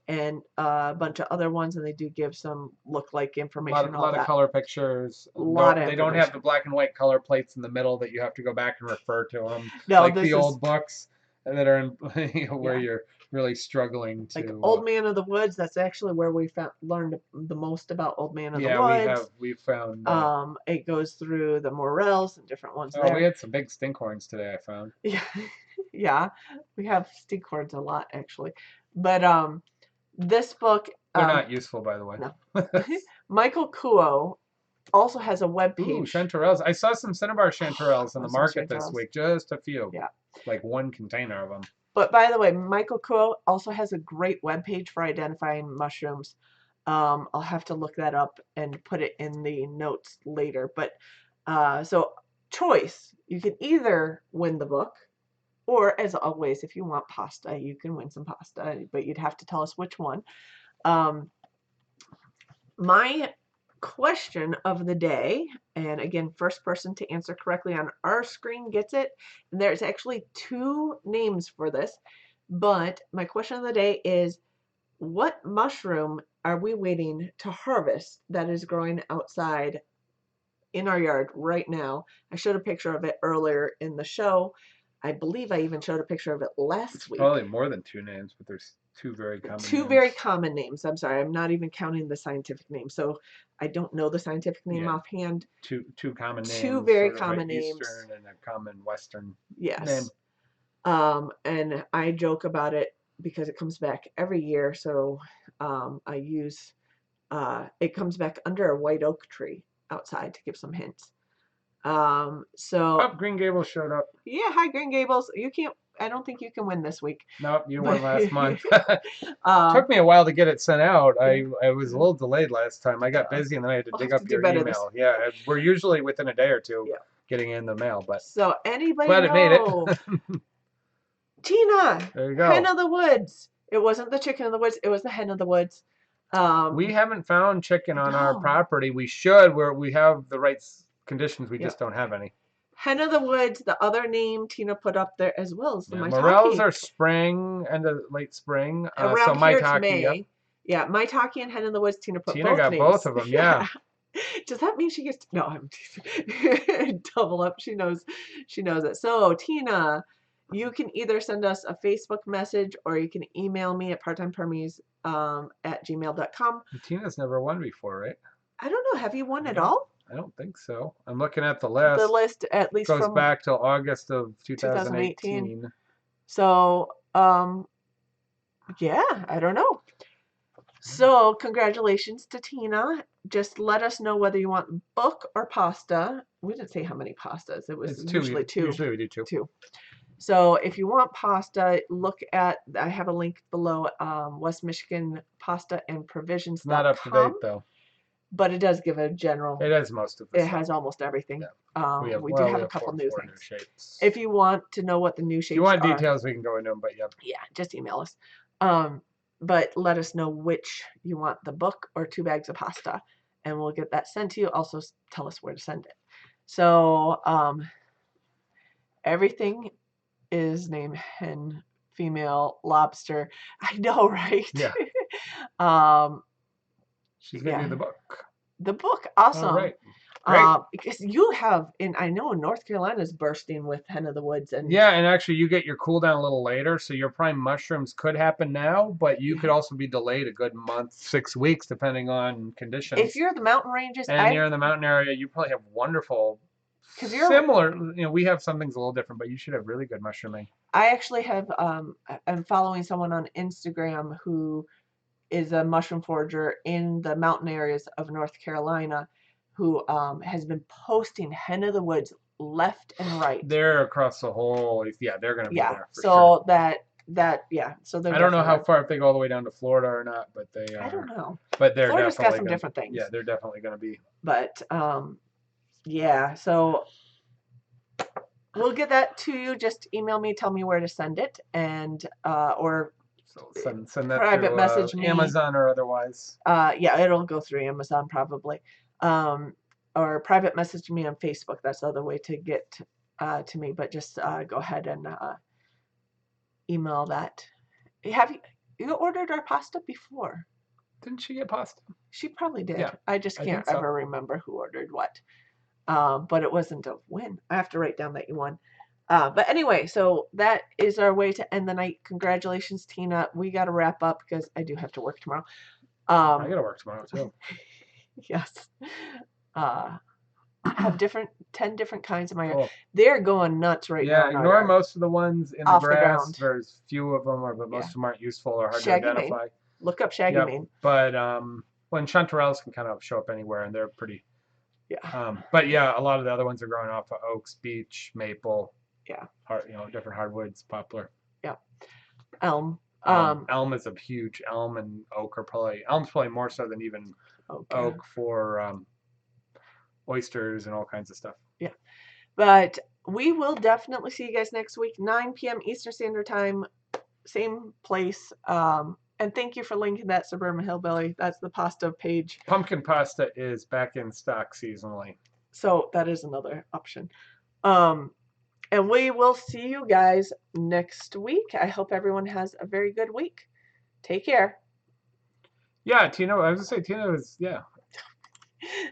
and a bunch of other ones, and they do give some look-like information. A lot of color pictures. They don't have the black and white color plates in the middle that you have to go back and refer to them. No, like the old books that are in where you're really struggling to. Like Old Man of the Woods, that's actually where we learned the most about Old Man of the Woods. Yeah, we found. It goes through the morels and different ones. Oh, we had some big stinkhorns today, I found. Yeah, we have stinkhorns a lot actually, but this book. They're not useful, by the way. No. Michael Kuo also has a webpage. Ooh, chanterelles. I saw some cinnabar chanterelles in the market this week. Just a few. Yeah. Like one container of them. But by the way, Michael Kuo also has a great webpage for identifying mushrooms. I'll have to look that up and put it in the notes later. But so choice, you can either win the book, or as always, if you want pasta, you can win some pasta, but you'd have to tell us which one. My question of the day, and again, first person to answer correctly on our screen gets it. And there's actually 2 names for this, but my question of the day is, what mushroom are we waiting to harvest that is growing outside in our yard right now? I showed a picture of it earlier in the show. I believe I even showed a picture of it last week. Probably more than 2 names, but there's 2 very common names. 2 very common names. I'm sorry, I'm not even counting the scientific name. So I don't know the scientific name offhand. 2 common names. 2 very common names. Eastern and a common Western name. And I joke about it because it comes back every year. So I use it comes back under a white oak tree outside to give some hints. Green Gables showed up. Yeah, hi Green Gables. I don't think you can win this week. Nope, you won last month. Took me a while to get it sent out. I was a little delayed last time. I got busy and then I had to dig up your email. Yeah, we're usually within a day or 2 getting in the mail, but So anybody glad it made it. know? Tina, There you hen go. of the woods. It wasn't the chicken of the woods. It was the hen of the woods. We haven't found chicken I on our know. property. We should, where we have the right conditions. We Yeah. just don't have any. Hen of the woods. The other name Tina put up there as well as the Yeah, morels Maitake. are spring and late spring. So Around here it's Maitake, yep. May. Yeah, Maitake and hen of the woods. Tina put Tina both got names. both of them. Yeah. Does that mean she gets to, no, I'm double up. She knows it. So Tina, you can either send us a Facebook message or you can email me at parttimepermies at gmail.com. Tina's never won before, right? I don't know. Have you won at all? I don't think so. I'm looking at the The list. list at least Goes from back till August of 2018. 2018. So yeah, I don't know. So congratulations to Tina. Just let us know whether you want book or pasta. We didn't say how many pastas. It was It's usually two. Usually we do two. Two. So if you want pasta, look at, I have a link below, West Michigan Pasta and Provisions. It's not up to date though. But it does give a general. It has most of the It stuff. has almost everything. Yeah. We do have a couple new four things. New shapes. If you want to know what the new shapes If you want are, details, we can go into them. But yeah, just email us. But let us know which you want, the book or 2 bags of pasta, and we'll get that sent to you. Also, tell us where to send it. So everything is named hen, female, lobster. I know, right? Yeah. She's gonna do the book. The book, awesome. All right. Great. Because you have, I know North Carolina is bursting with hen of the woods, and yeah, and actually you get your cool down a little later, so your prime mushrooms could happen now, but you could also be delayed a good month, 6 weeks, depending on conditions. If you're in the mountain ranges, and you're in the mountain area, you probably have wonderful. Similar, we have some things a little different, but you should have really good mushrooming. I actually have, I'm following someone on Instagram who is a mushroom forager in the mountain areas of North Carolina, who has been posting hen of the woods left and right. They're across the whole, they're going to be there for so sure. So they're I don't know how far, if they go all the way down to Florida or not, but they are. I don't know. But they're Florida's definitely got some different things. Yeah, they're definitely going to be. But yeah, so we'll get that to you. Just email me, tell me where to send it, and or send that private through, message me. Amazon or otherwise. Yeah, it'll go through Amazon probably. Or private message me on Facebook. That's the other way to get to me. But just go ahead and email that. Have you ordered our pasta before? Didn't she get pasta? She probably did. Yeah, I just can't ever remember who ordered what. But it wasn't a win. I have to write down that you won. But anyway, so that is our way to end the night. Congratulations, Tina. We got to wrap up because I do have to work tomorrow. I got to work tomorrow too. Yes. I have 10 different kinds of my yard. They're going nuts right now. Yeah, ignore most of the ones in the grass. There's few of them, but most of them aren't useful or hard to identify. Mane. Look up shaggy mane. But when chanterelles can kind of show up anywhere, and they're pretty. Yeah. But yeah, a lot of the other ones are growing off of oaks, beech, maple. Yeah. Different hardwoods, poplar. Yeah. Elm. Elm is a huge. Elm and oak are probably. Elm's probably more so than even oak for oysters and all kinds of stuff. Yeah. But we will definitely see you guys next week, 9 p.m. Eastern Standard Time, same place. And thank you for linking that, Suburban Hillbilly. That's the pasta page. Pumpkin pasta is back in stock seasonally. So that is another option. And we will see you guys next week. I hope everyone has a very good week. Take care. Yeah, Tina, I was going to say, Tina was,